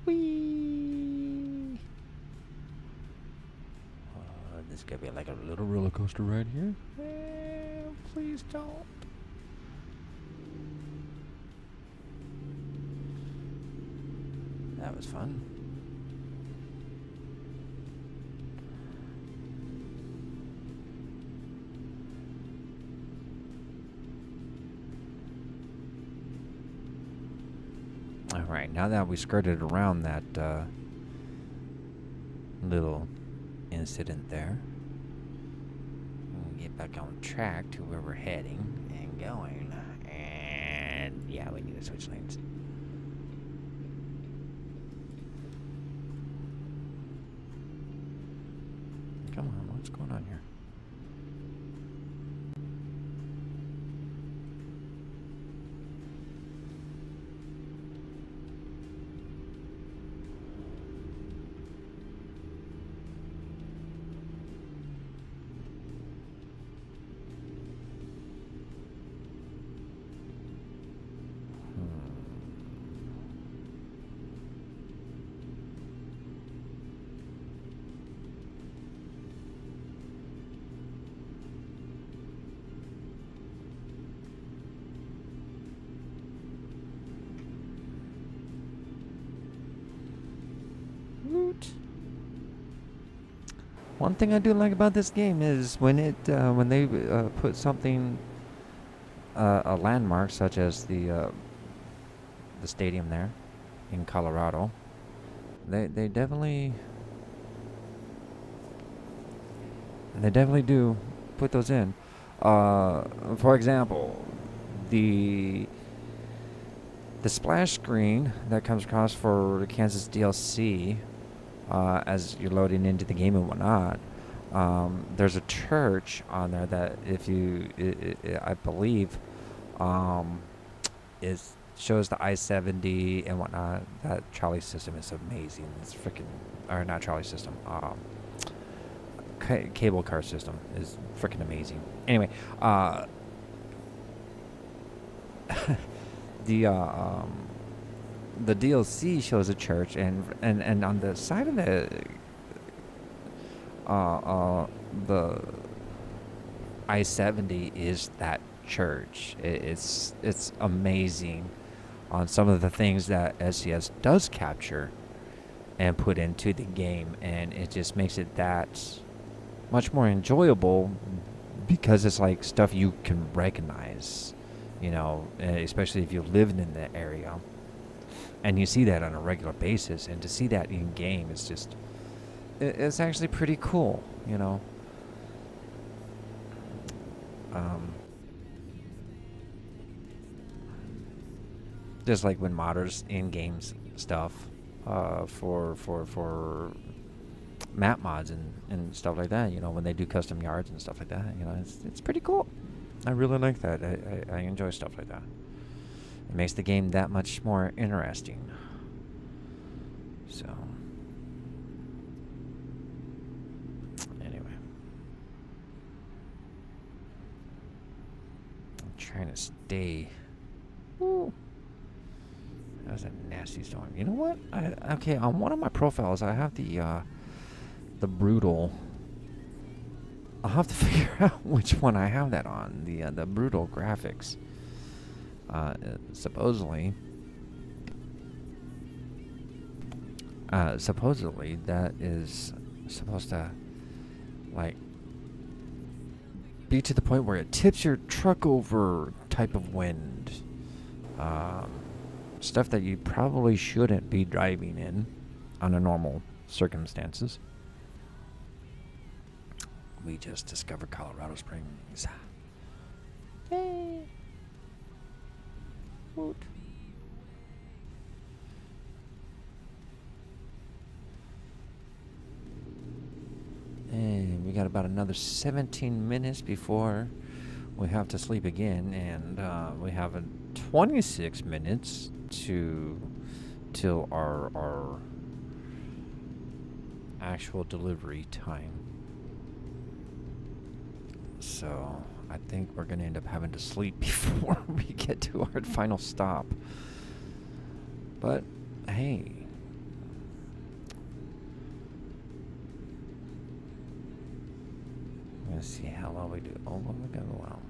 Whee! This is gonna be like a little roller coaster right here. Please don't. That was fun. Alright, now that we skirted around that little incident there, we'll get back on track to where we're heading and going. And yeah, we need to switch lanes. Come on, what's going on here? One thing I do like about this game is when they put something, a landmark such as the stadium there in Colorado, they definitely do put those in. For example, the splash screen that comes across for the Kansas DLC. As you're loading into the game and whatnot, there's a church on there that if you, I believe, shows the I-70 and whatnot. That trolley system is amazing. It's freaking, or not trolley system, cable car system is freaking amazing. Anyway, the the DLC shows a church, and on the side of the I-70 is that church. It's amazing on some of the things that SCS does capture and put into the game, and it just makes it that much more enjoyable because it's like stuff you can recognize, especially if you live in the area and you see that on a regular basis, and to see that in game is just, it's actually pretty cool, just like when modders in games stuff for map mods and stuff like that, when they do custom yards and stuff like that, it's pretty cool. I really like that. I enjoy stuff like that. It makes the game that much more interesting. So anyway, I'm trying to stay. Ooh. That was a nasty storm. You know what? Okay, on one of my profiles, I have the brutal. I'll have to figure out which one I have that on. The brutal graphics. Supposedly that is supposed to like be to the point where it tips your truck over type of wind. Stuff that you probably shouldn't be driving in under normal circumstances. We just discovered Colorado Springs. Yay! Woot. And we got about another 17 minutes before we have to sleep again, and we have 26 minutes till our actual delivery time. So I think we're going to end up having to sleep before we get to our final stop. But hey, let's see how well we do. Oh, we go well.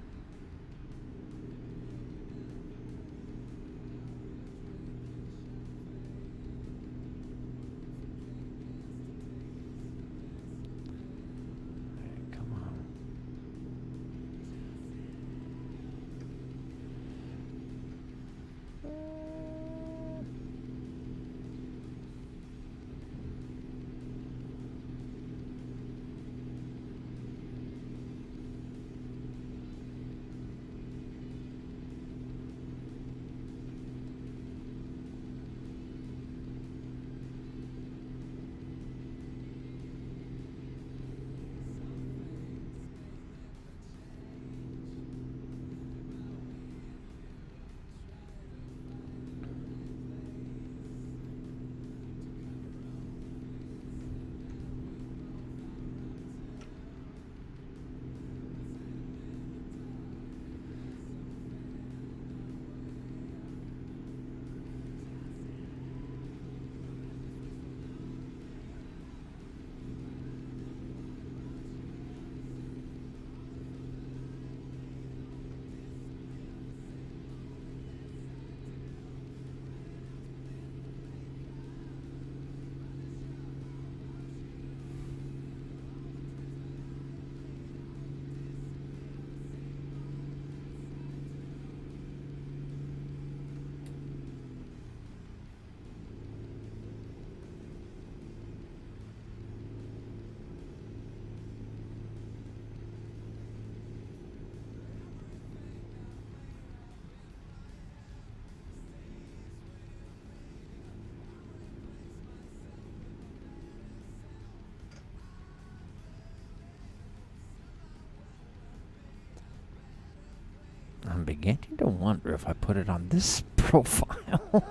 I'm beginning to wonder if I put it on this profile.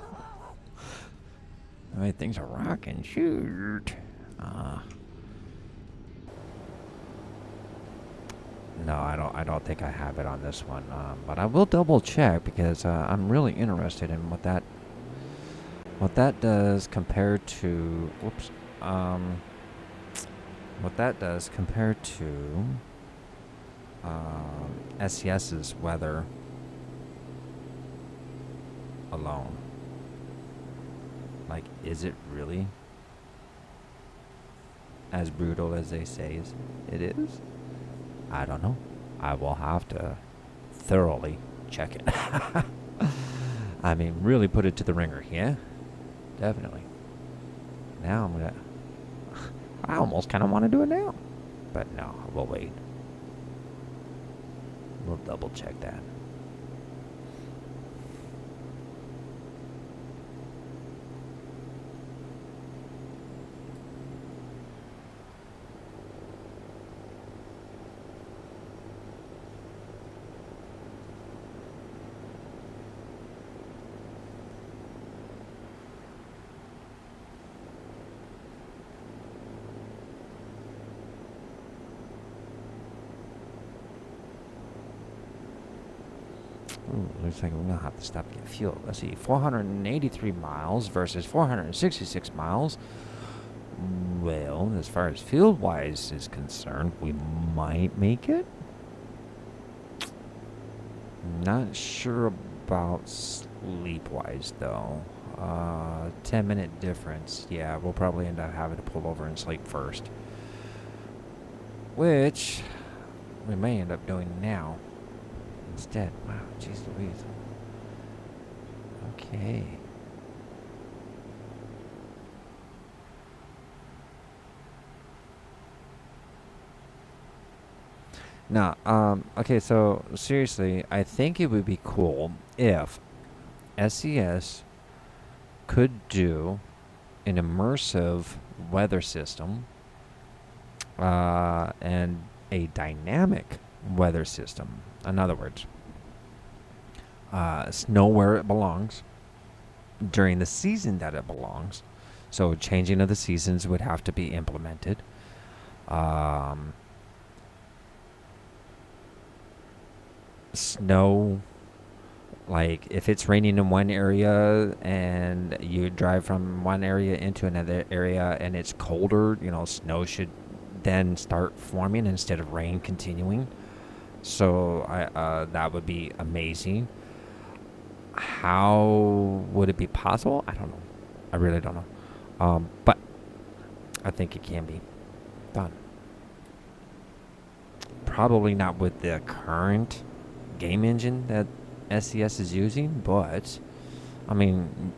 I mean, things are rocking. Shoot. No, I don't think I have it on this one. But I will double check because I'm really interested in what that does compared to. Whoops. What that does compared to SCS's weather alone. Like, is it really as brutal as they say it is? I don't know. I will have to thoroughly check it. I mean, really put it to the ringer, yeah? Definitely. Now I'm gonna. I almost kind of want to do it now. But no, we'll wait. We'll double check that. Ooh, looks like we're gonna have to stop to get fuel. Let's see, 483 miles versus 466 miles. Well, as far as field-wise is concerned, we might make it. Not sure about sleep-wise, though. 10-minute difference. Yeah, we'll probably end up having to pull over and sleep first. Which we may end up doing now instead. Wow, jeez Louise. Okay. Now, okay, so seriously, I think it would be cool if SCS could do an immersive weather system and a dynamic weather system. In other words, snow where it belongs during the season that it belongs. So changing of the seasons would have to be implemented. Snow, like if it's raining in one area and you drive from one area into another area and it's colder, snow should then start forming instead of rain continuing. So that would be amazing. How would it be possible? I don't know. I really don't know. But I think it can be done. Probably not with the current game engine that SCS is using, but I mean,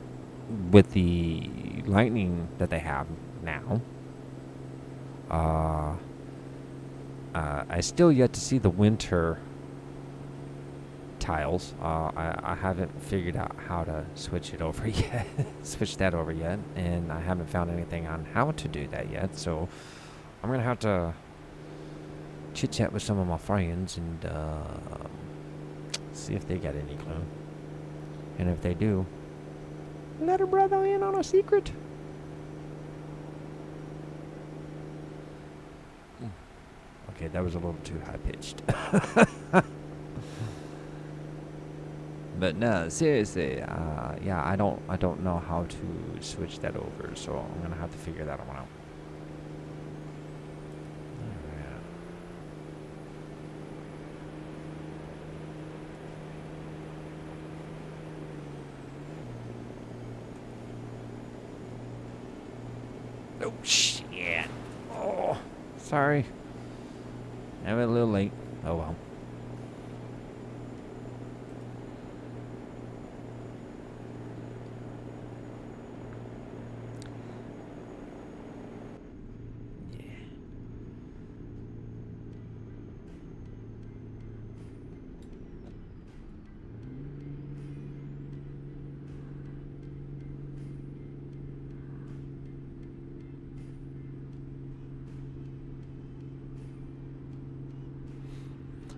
with the lightning that they have now, I still yet to see the winter tiles. I haven't figured out how to switch it over yet, switch that over yet, and I haven't found anything on how to do that yet. So I'm gonna have to chit chat with some of my friends and see if they got any clue. And if they do, let a brother in on a secret. Okay, that was a little too high pitched. But no, seriously, yeah, I don't know how to switch that over, so I'm gonna have to figure that one out. Oh, shit. Oh, sorry. I'm a little late. Oh, well. Yeah.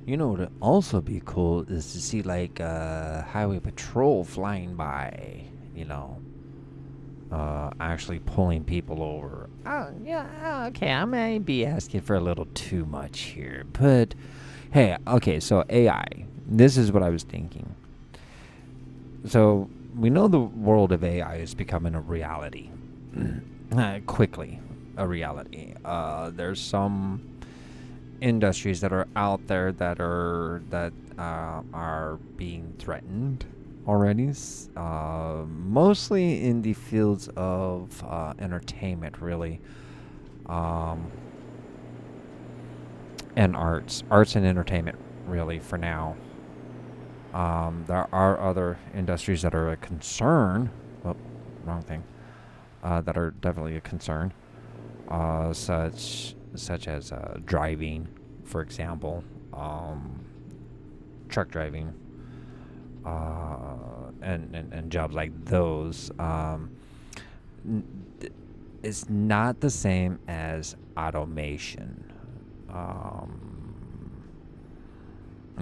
You know what would also be cool is to see like highway patrol flying by, actually pulling people over. Oh, yeah, okay, I may be asking for a little too much here, but Hey, okay, so AI. This is what I was thinking. So we know the world of AI is becoming a reality. Quickly, a reality. There's some industries that are out there that are being threatened already. Mostly in the fields of entertainment, really, um, and arts and entertainment, really, for now. There are other industries that are a concern. Well, wrong thing. That are definitely a concern, such as driving, for example, truck driving, and jobs like those. It's not the same as automation.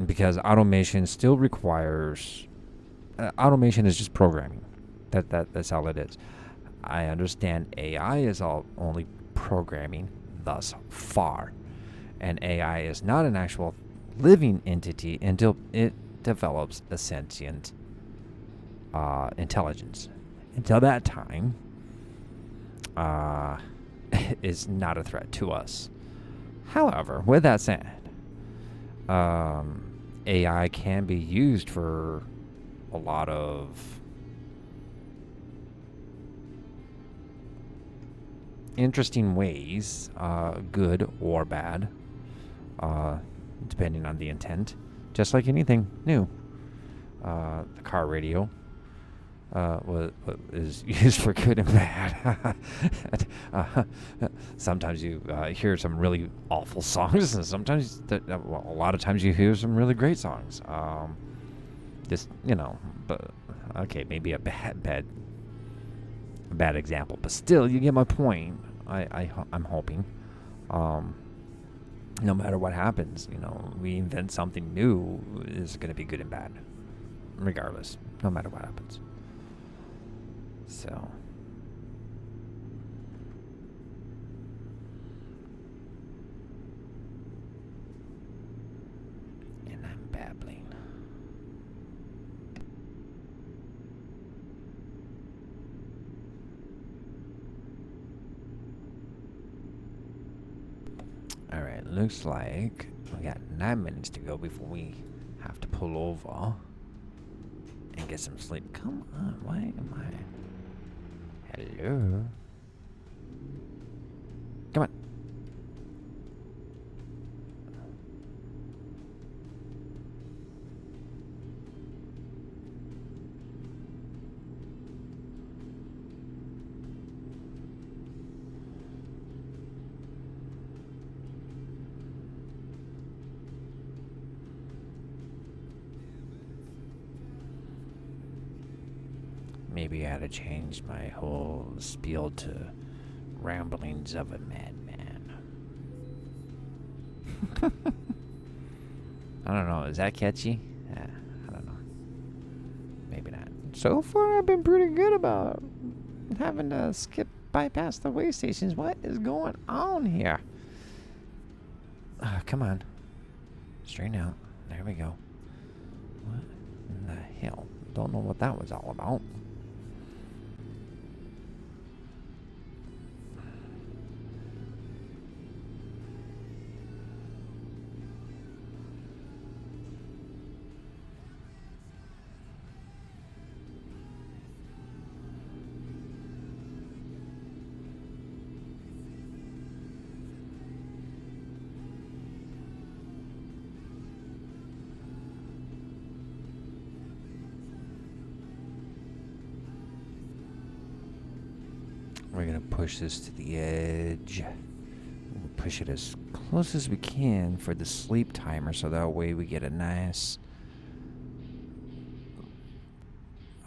Because automation still requires automation is just programming. That's all it is. I understand AI is all only programming thus far, and AI is not an actual living entity until it develops a sentient intelligence. Until that time, is not a threat to us. However, with that said, AI can be used for a lot of interesting ways, good or bad, depending on the intent. Just like anything new, the car radio is used for good and bad. Sometimes you hear some really awful songs, and sometimes, a lot of times, you hear some really great songs. Just but okay, maybe a bad example, but still, you get my point. I'm hoping. No matter what happens, we invent something new, is going to be good and bad, regardless, no matter what happens. So, and I'm babbling. All right, looks like we got 9 minutes to go before we have to pull over and get some sleep. Come on, why am I? Hello? Come on. Maybe I had to change my whole spiel to ramblings of a madman. I don't know. Is that catchy? I don't know. Maybe not. So far, I've been pretty good about having to bypass the way stations. What is going on here? Come on. Straighten out. There we go. What in the hell? Don't know what that was all about. We're going to push this to the edge. We'll push it as close as we can for the sleep timer, so that way we get a nice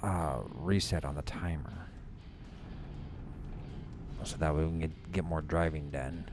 reset on the timer. So that way we can get more driving done.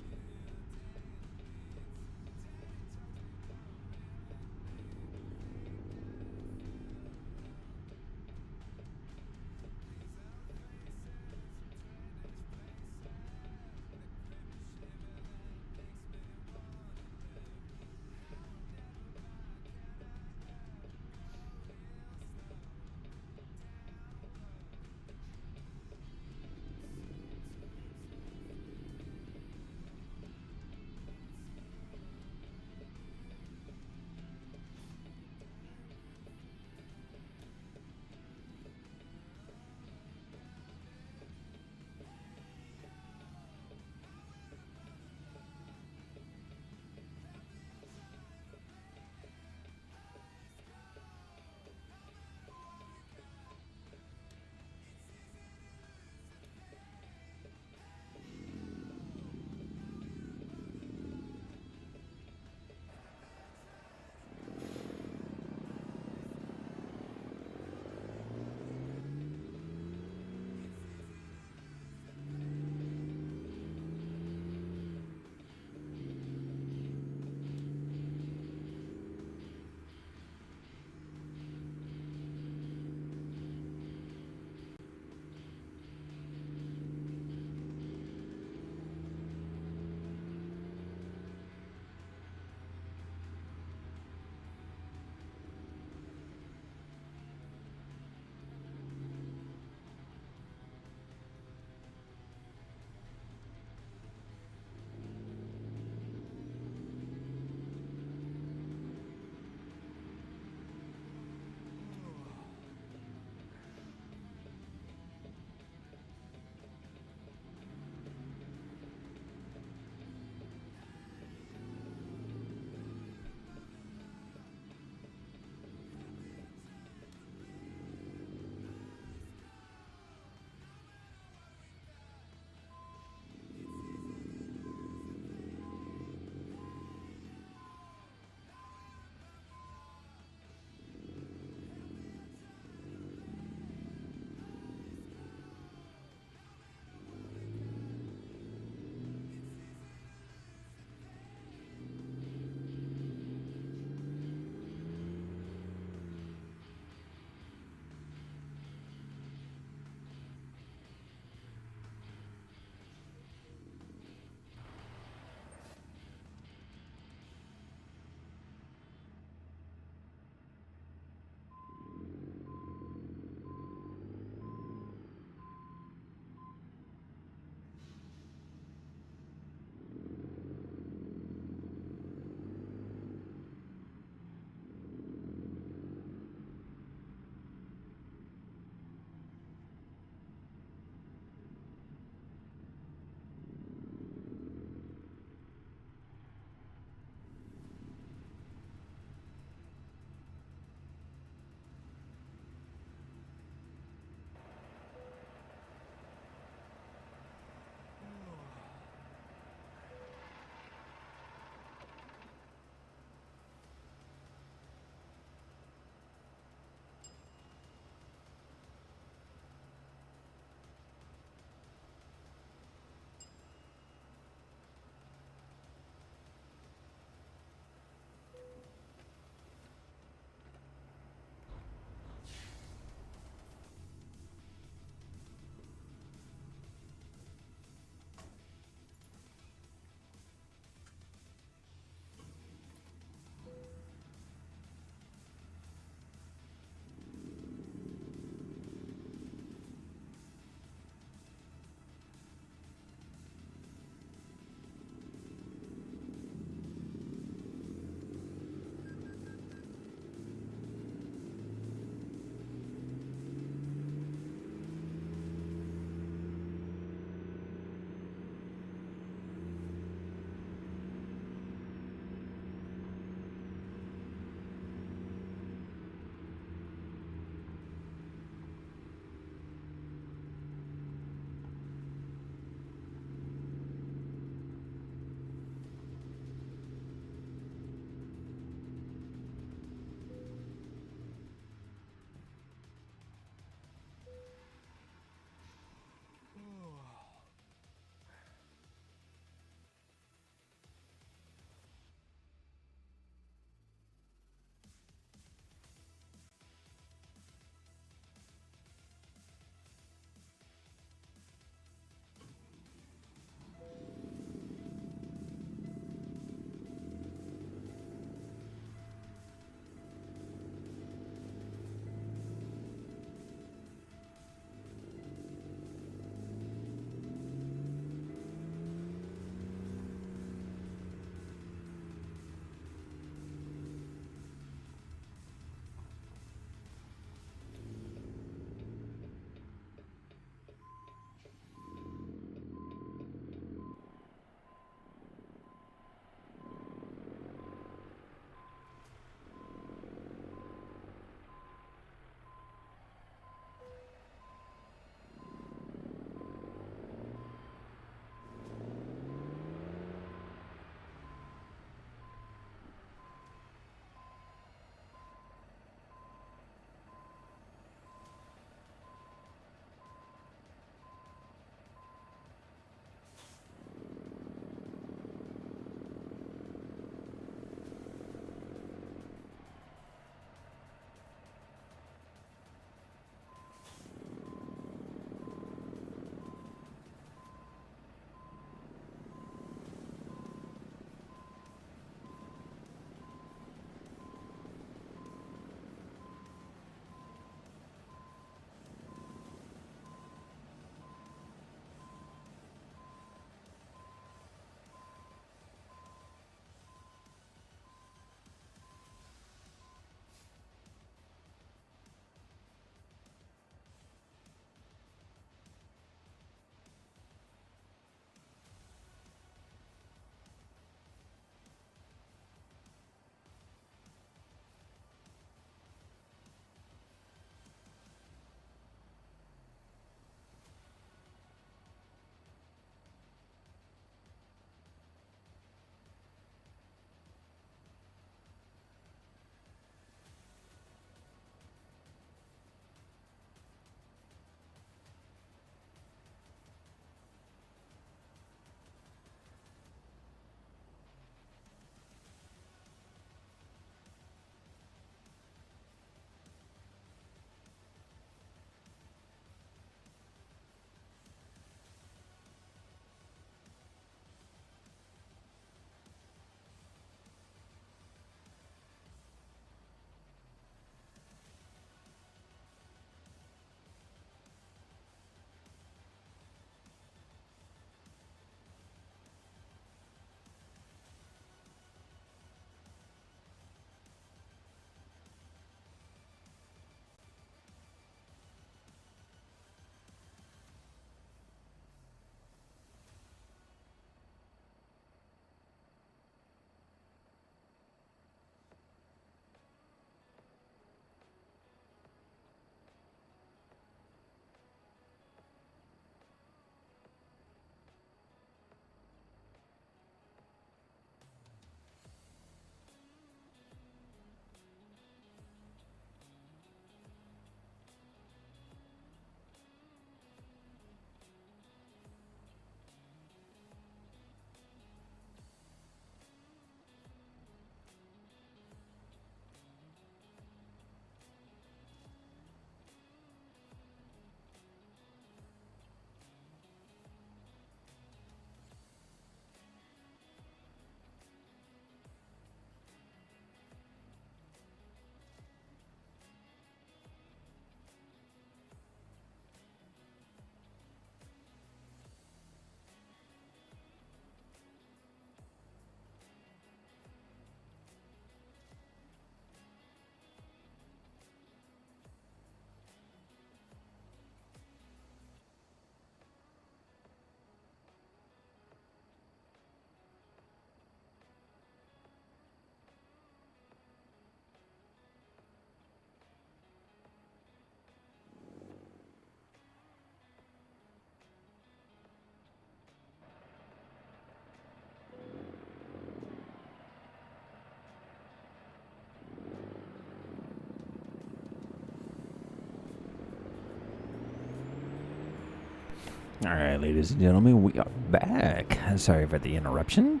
All right, ladies and gentlemen, we are back. Sorry for the interruption.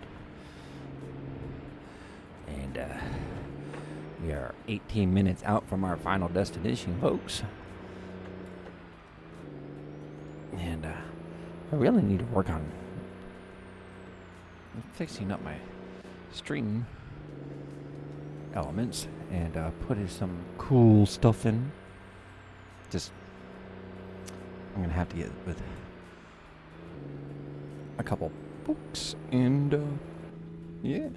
And we are 18 minutes out from our final destination, folks. And I really need to work on fixing up my stream elements and putting some cool stuff in. I'm going to have to get with a couple books and yeah,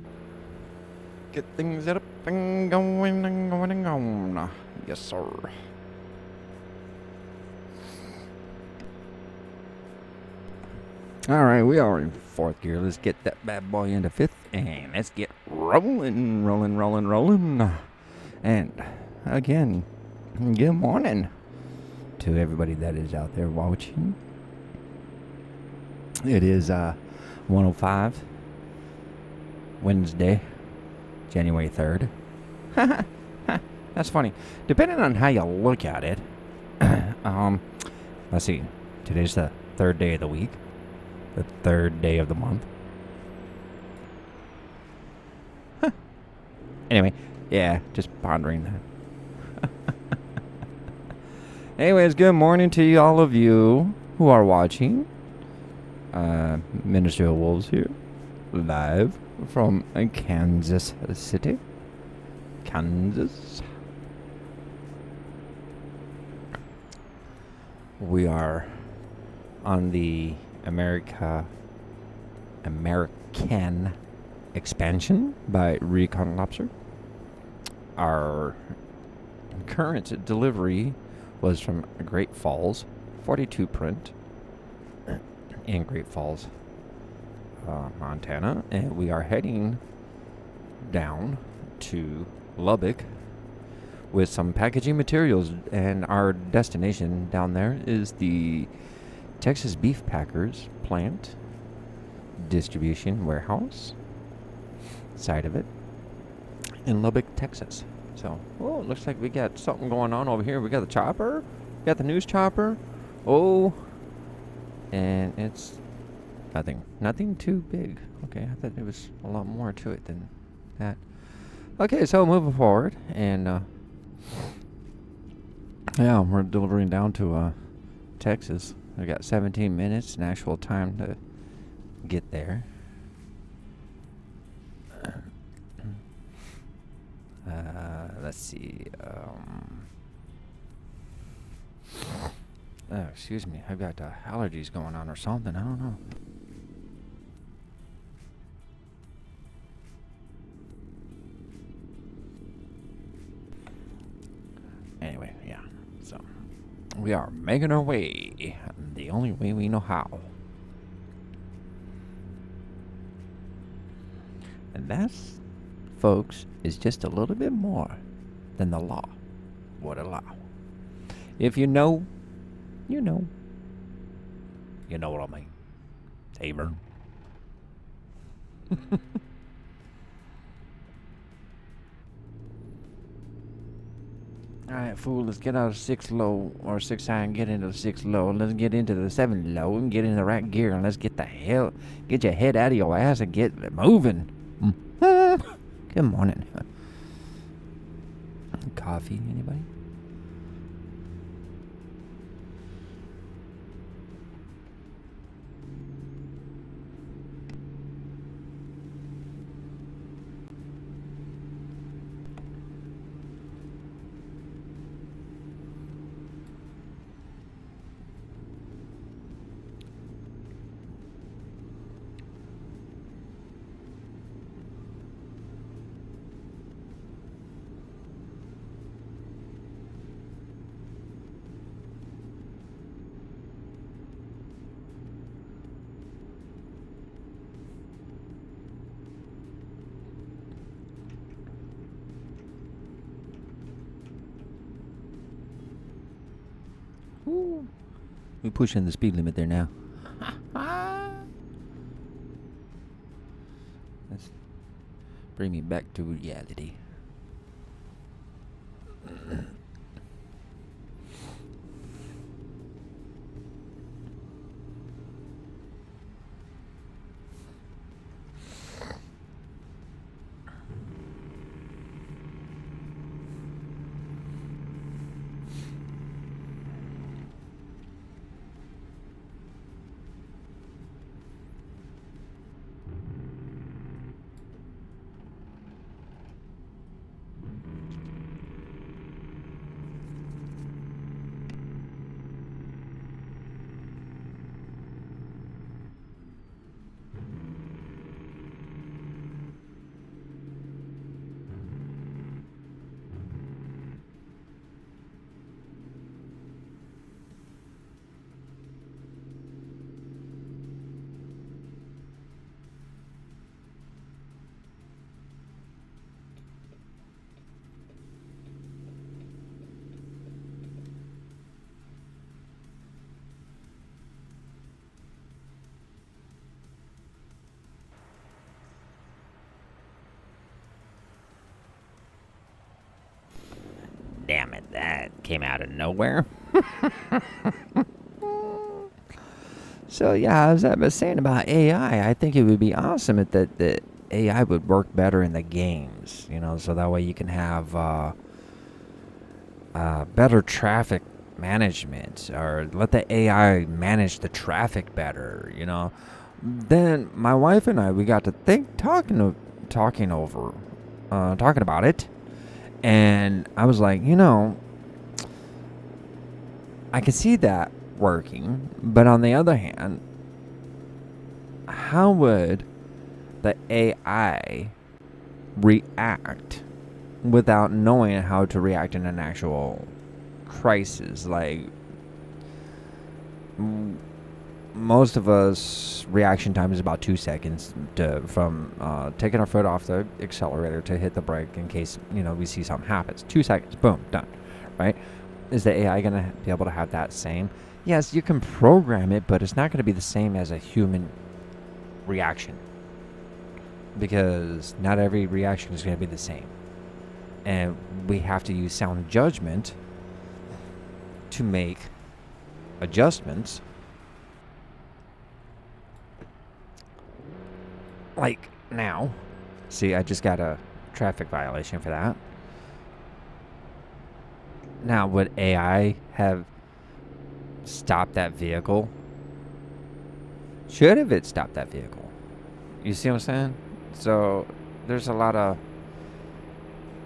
get things up and going and going and going. Yes, sir. All right, we are in fourth gear. Let's get that bad boy into fifth and let's get rolling. And again, good morning to everybody that is out there watching. It is 105 Wednesday, January 3rd. That's funny. Depending on how you look at it, let's see. Today's the third day of the week, the third day of the month. Anyway, yeah, just pondering that. Anyways, good morning to you, all of you who are watching. Minister of Wolves here, live from Kansas City, Kansas. We are on the American Expansion by Recon Lobster. Our current delivery was from Great Falls, 42 print, in Great Falls, Montana, and we are heading down to Lubbock with some packaging materials, and our destination down there is the Texas Beef Packers plant distribution warehouse side of it in Lubbock, Texas. So, oh, it looks like we got something going on over here. We got the chopper, we got the news chopper. Oh, and it's nothing too big. Okay, I thought there was a lot more to it than that. Okay, so moving forward, and yeah, we're delivering down to Texas. We got 17 minutes in actual time to get there. Let's see. Excuse me. I've got allergies going on or something. I don't know. Anyway, yeah. So, we are making our way the only way we know how. And that's, folks, is just a little bit more than the law would allow. If you know, you know. You know what I mean. Haber. Alright, fool, let's get out of 6 low or 6 high and get into the 6 low. Let's get into the 7 low and get in the right gear, and let's get your head out of your ass and get moving. Good morning. Coffee, anybody? Ooh. We're pushing the speed limit there now. Let's bring me back to reality. came out of nowhere. So yeah, as I was saying about AI, I think it would be awesome if the AI would work better in the games, so that way you can have better traffic management, or let the AI manage the traffic better. Then my wife and I, we got to talking about it, and I was like, I can see that working, but on the other hand, how would the AI react without knowing how to react in an actual crisis? Like, most of us reaction time is about 2 seconds from taking our foot off the accelerator to hit the brake in case we see something happens. 2 seconds, boom, done. Right? Is the AI going to be able to have that same? Yes, you can program it, but it's not going to be the same as a human reaction, because not every reaction is going to be the same, and we have to use sound judgment to make adjustments. Like now, see, I just got a traffic violation for that. Now, would AI have stopped that vehicle? Should have it stopped that vehicle? You see what I'm saying? So there's a lot of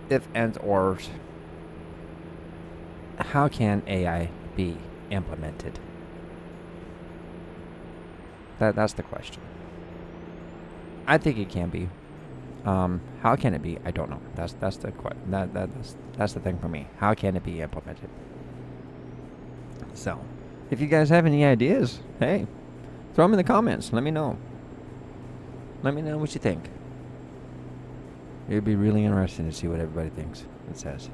if, ands, ors. How can AI be implemented? That's the question. I think it can be. How can it be? I don't know. That's the that's the thing for me. How can it be implemented? So, if you guys have any ideas, hey, throw them in the comments. Let me know. Let me know what you think. It'd be really interesting to see what everybody thinks and says.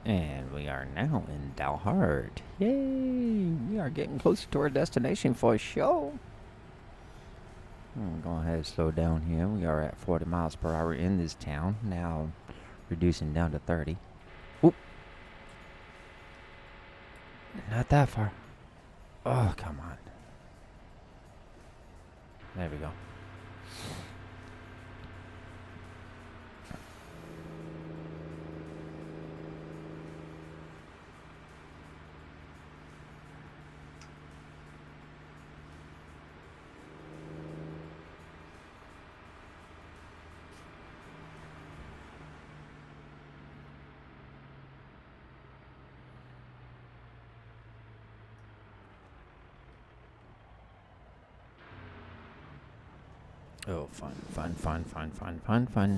And we are now in Dalhart. Yay! We are getting closer to our destination for a show. I'm going to go ahead and slow down here. We are at 40 miles per hour in this town. Now reducing down to 30. Oop. Not that far. Oh, come on. There we go. Oh, fun.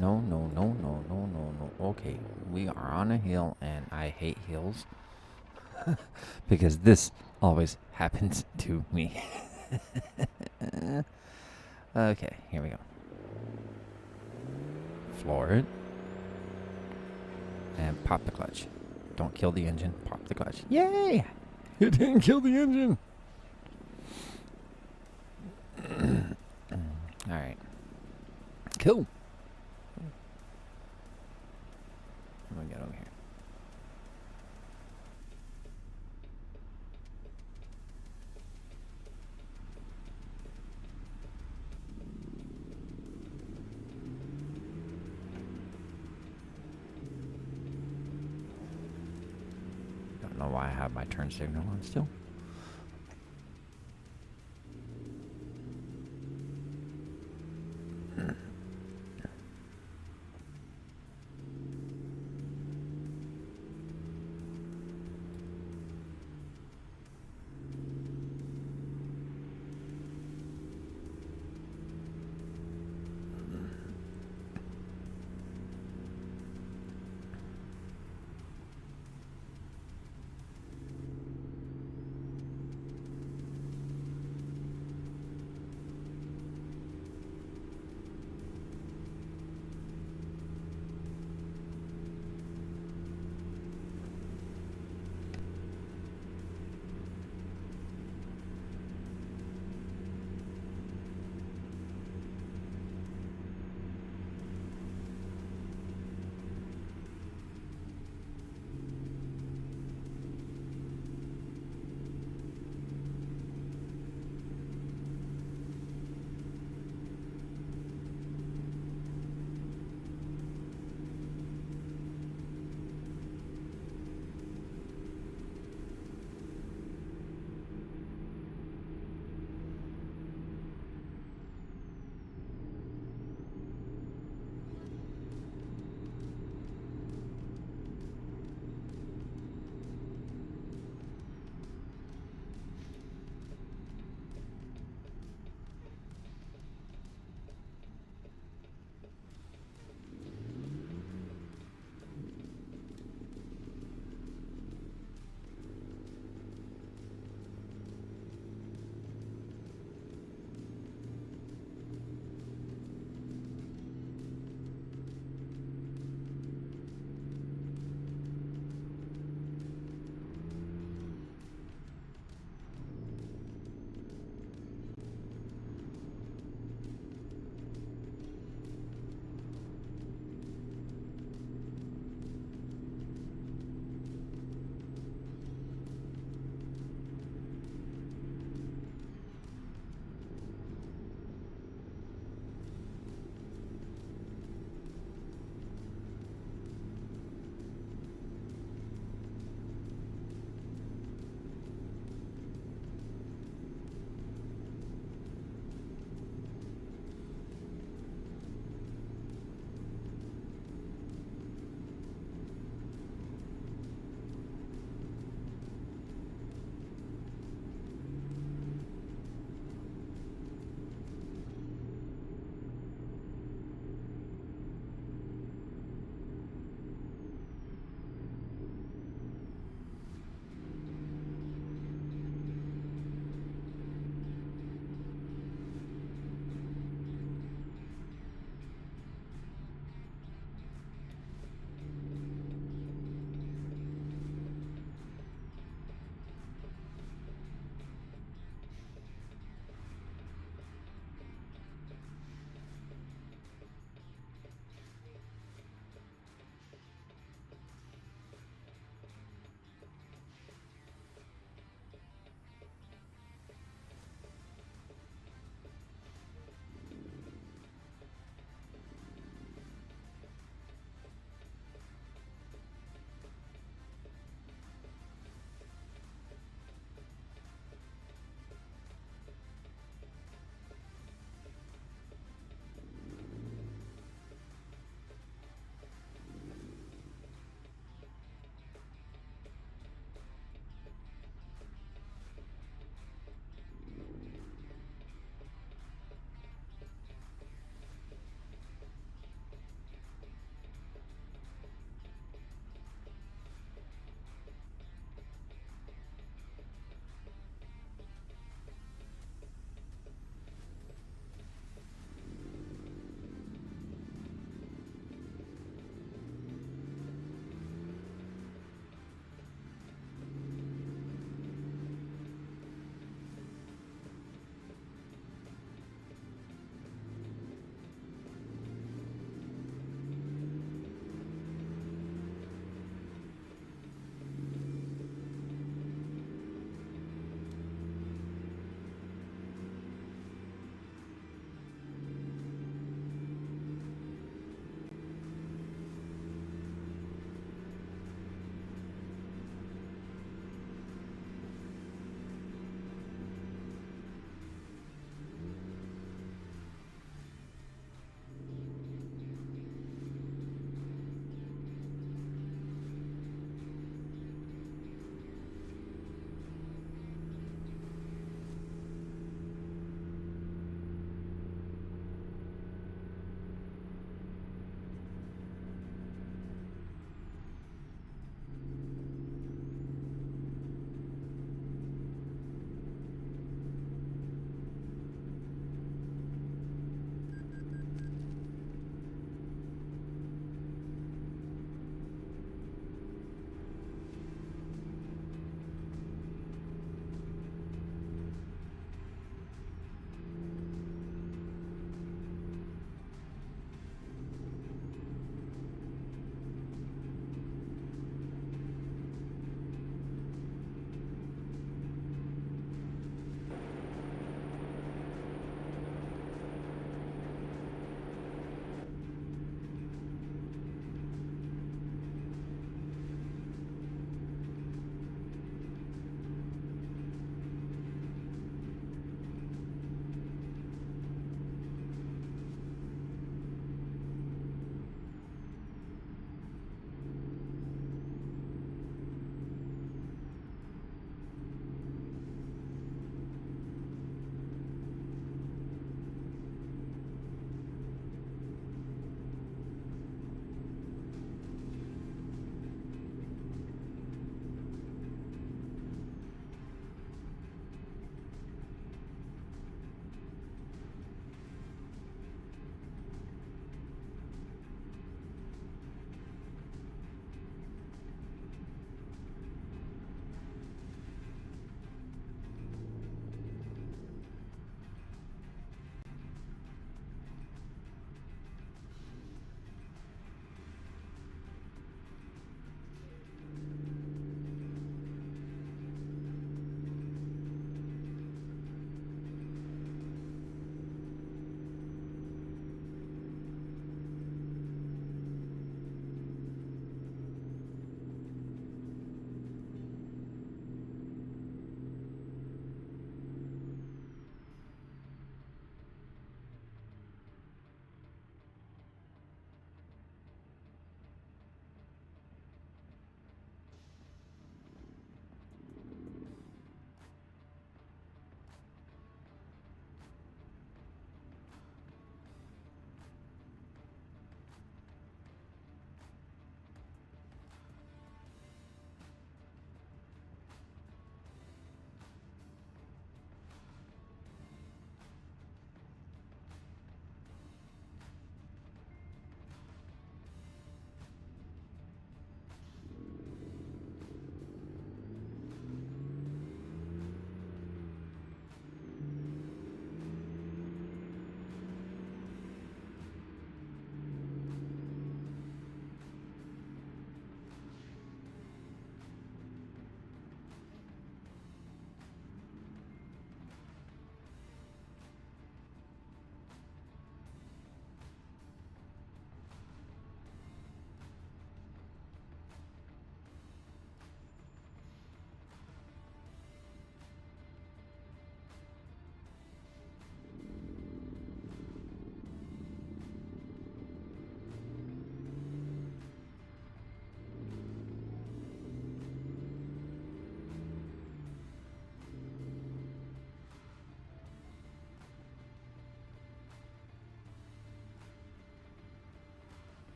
No. Okay, we are on a hill, and I hate hills. Because this always happens to me. Okay, here we go. Floor it. And pop the clutch. Don't kill the engine. Pop the clutch. Yay! It didn't kill the engine. Alright. Cool. I'm gonna get over here. Don't know why I have my turn signal on still.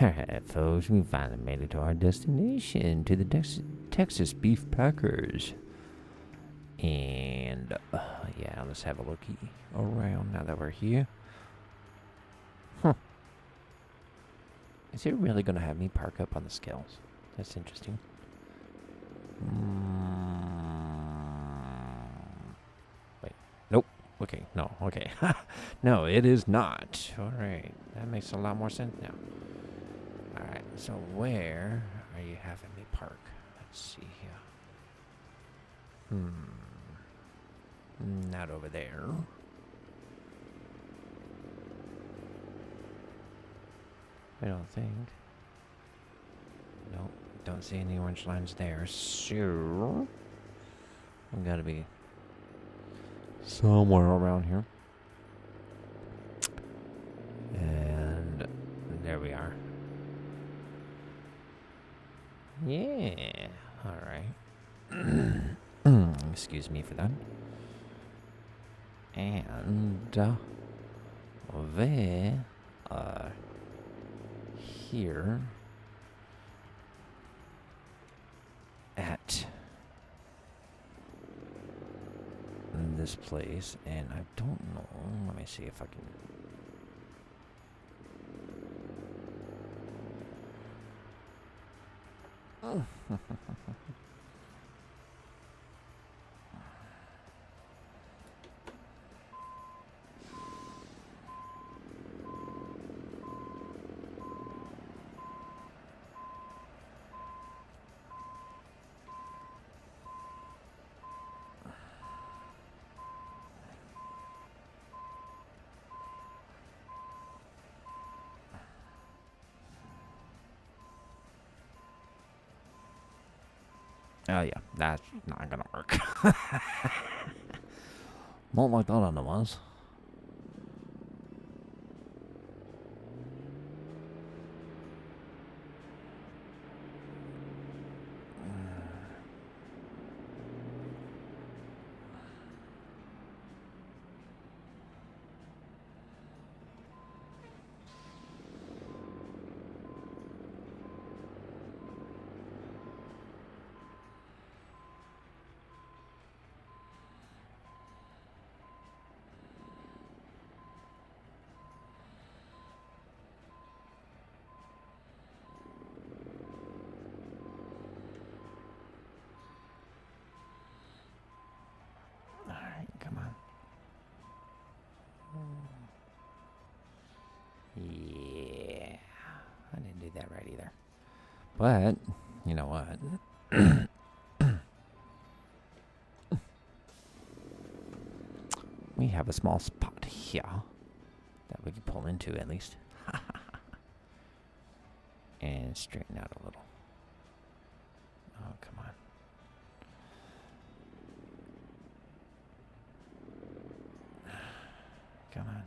Alright, folks, we finally made it to our destination, to the Texas Beef Packers. And, yeah, let's have a looky around now that we're here. Huh. Is it really going to have me park up on the scales? That's interesting. Wait, nope. Okay, no, okay. No, it is not. Alright, that makes a lot more sense now. Alright, so where are you having me park? Let's see here. Not over there. I don't think. Nope, don't see any orange lines there. So, I've got to be somewhere around here. And there we are. Yeah, alright. Excuse me for that. And they are here at this place, and I don't know. Let me see if I can. Oh. Oh yeah, that's not gonna work. Not like that otherwise. Come on. Yeah. I didn't do that right either. But, you know what? We have a small spot here that we can pull into at least. And straighten out a little. Oh, come on. Come on.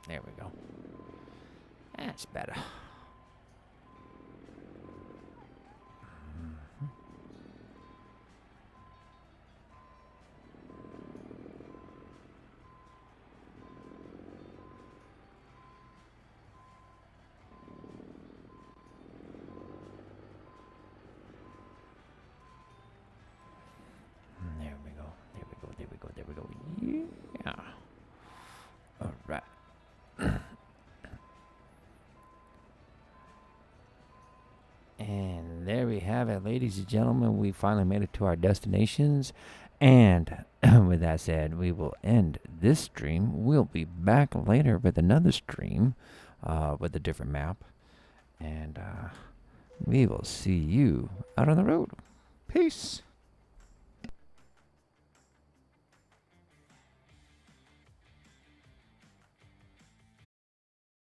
There we go. That's better. There we go. Yeah. All right. And there we have it, ladies and gentlemen. We finally made it to our destinations. And with that said, we will end this stream. We'll be back later with another stream with a different map. And we will see you out on the road. Peace.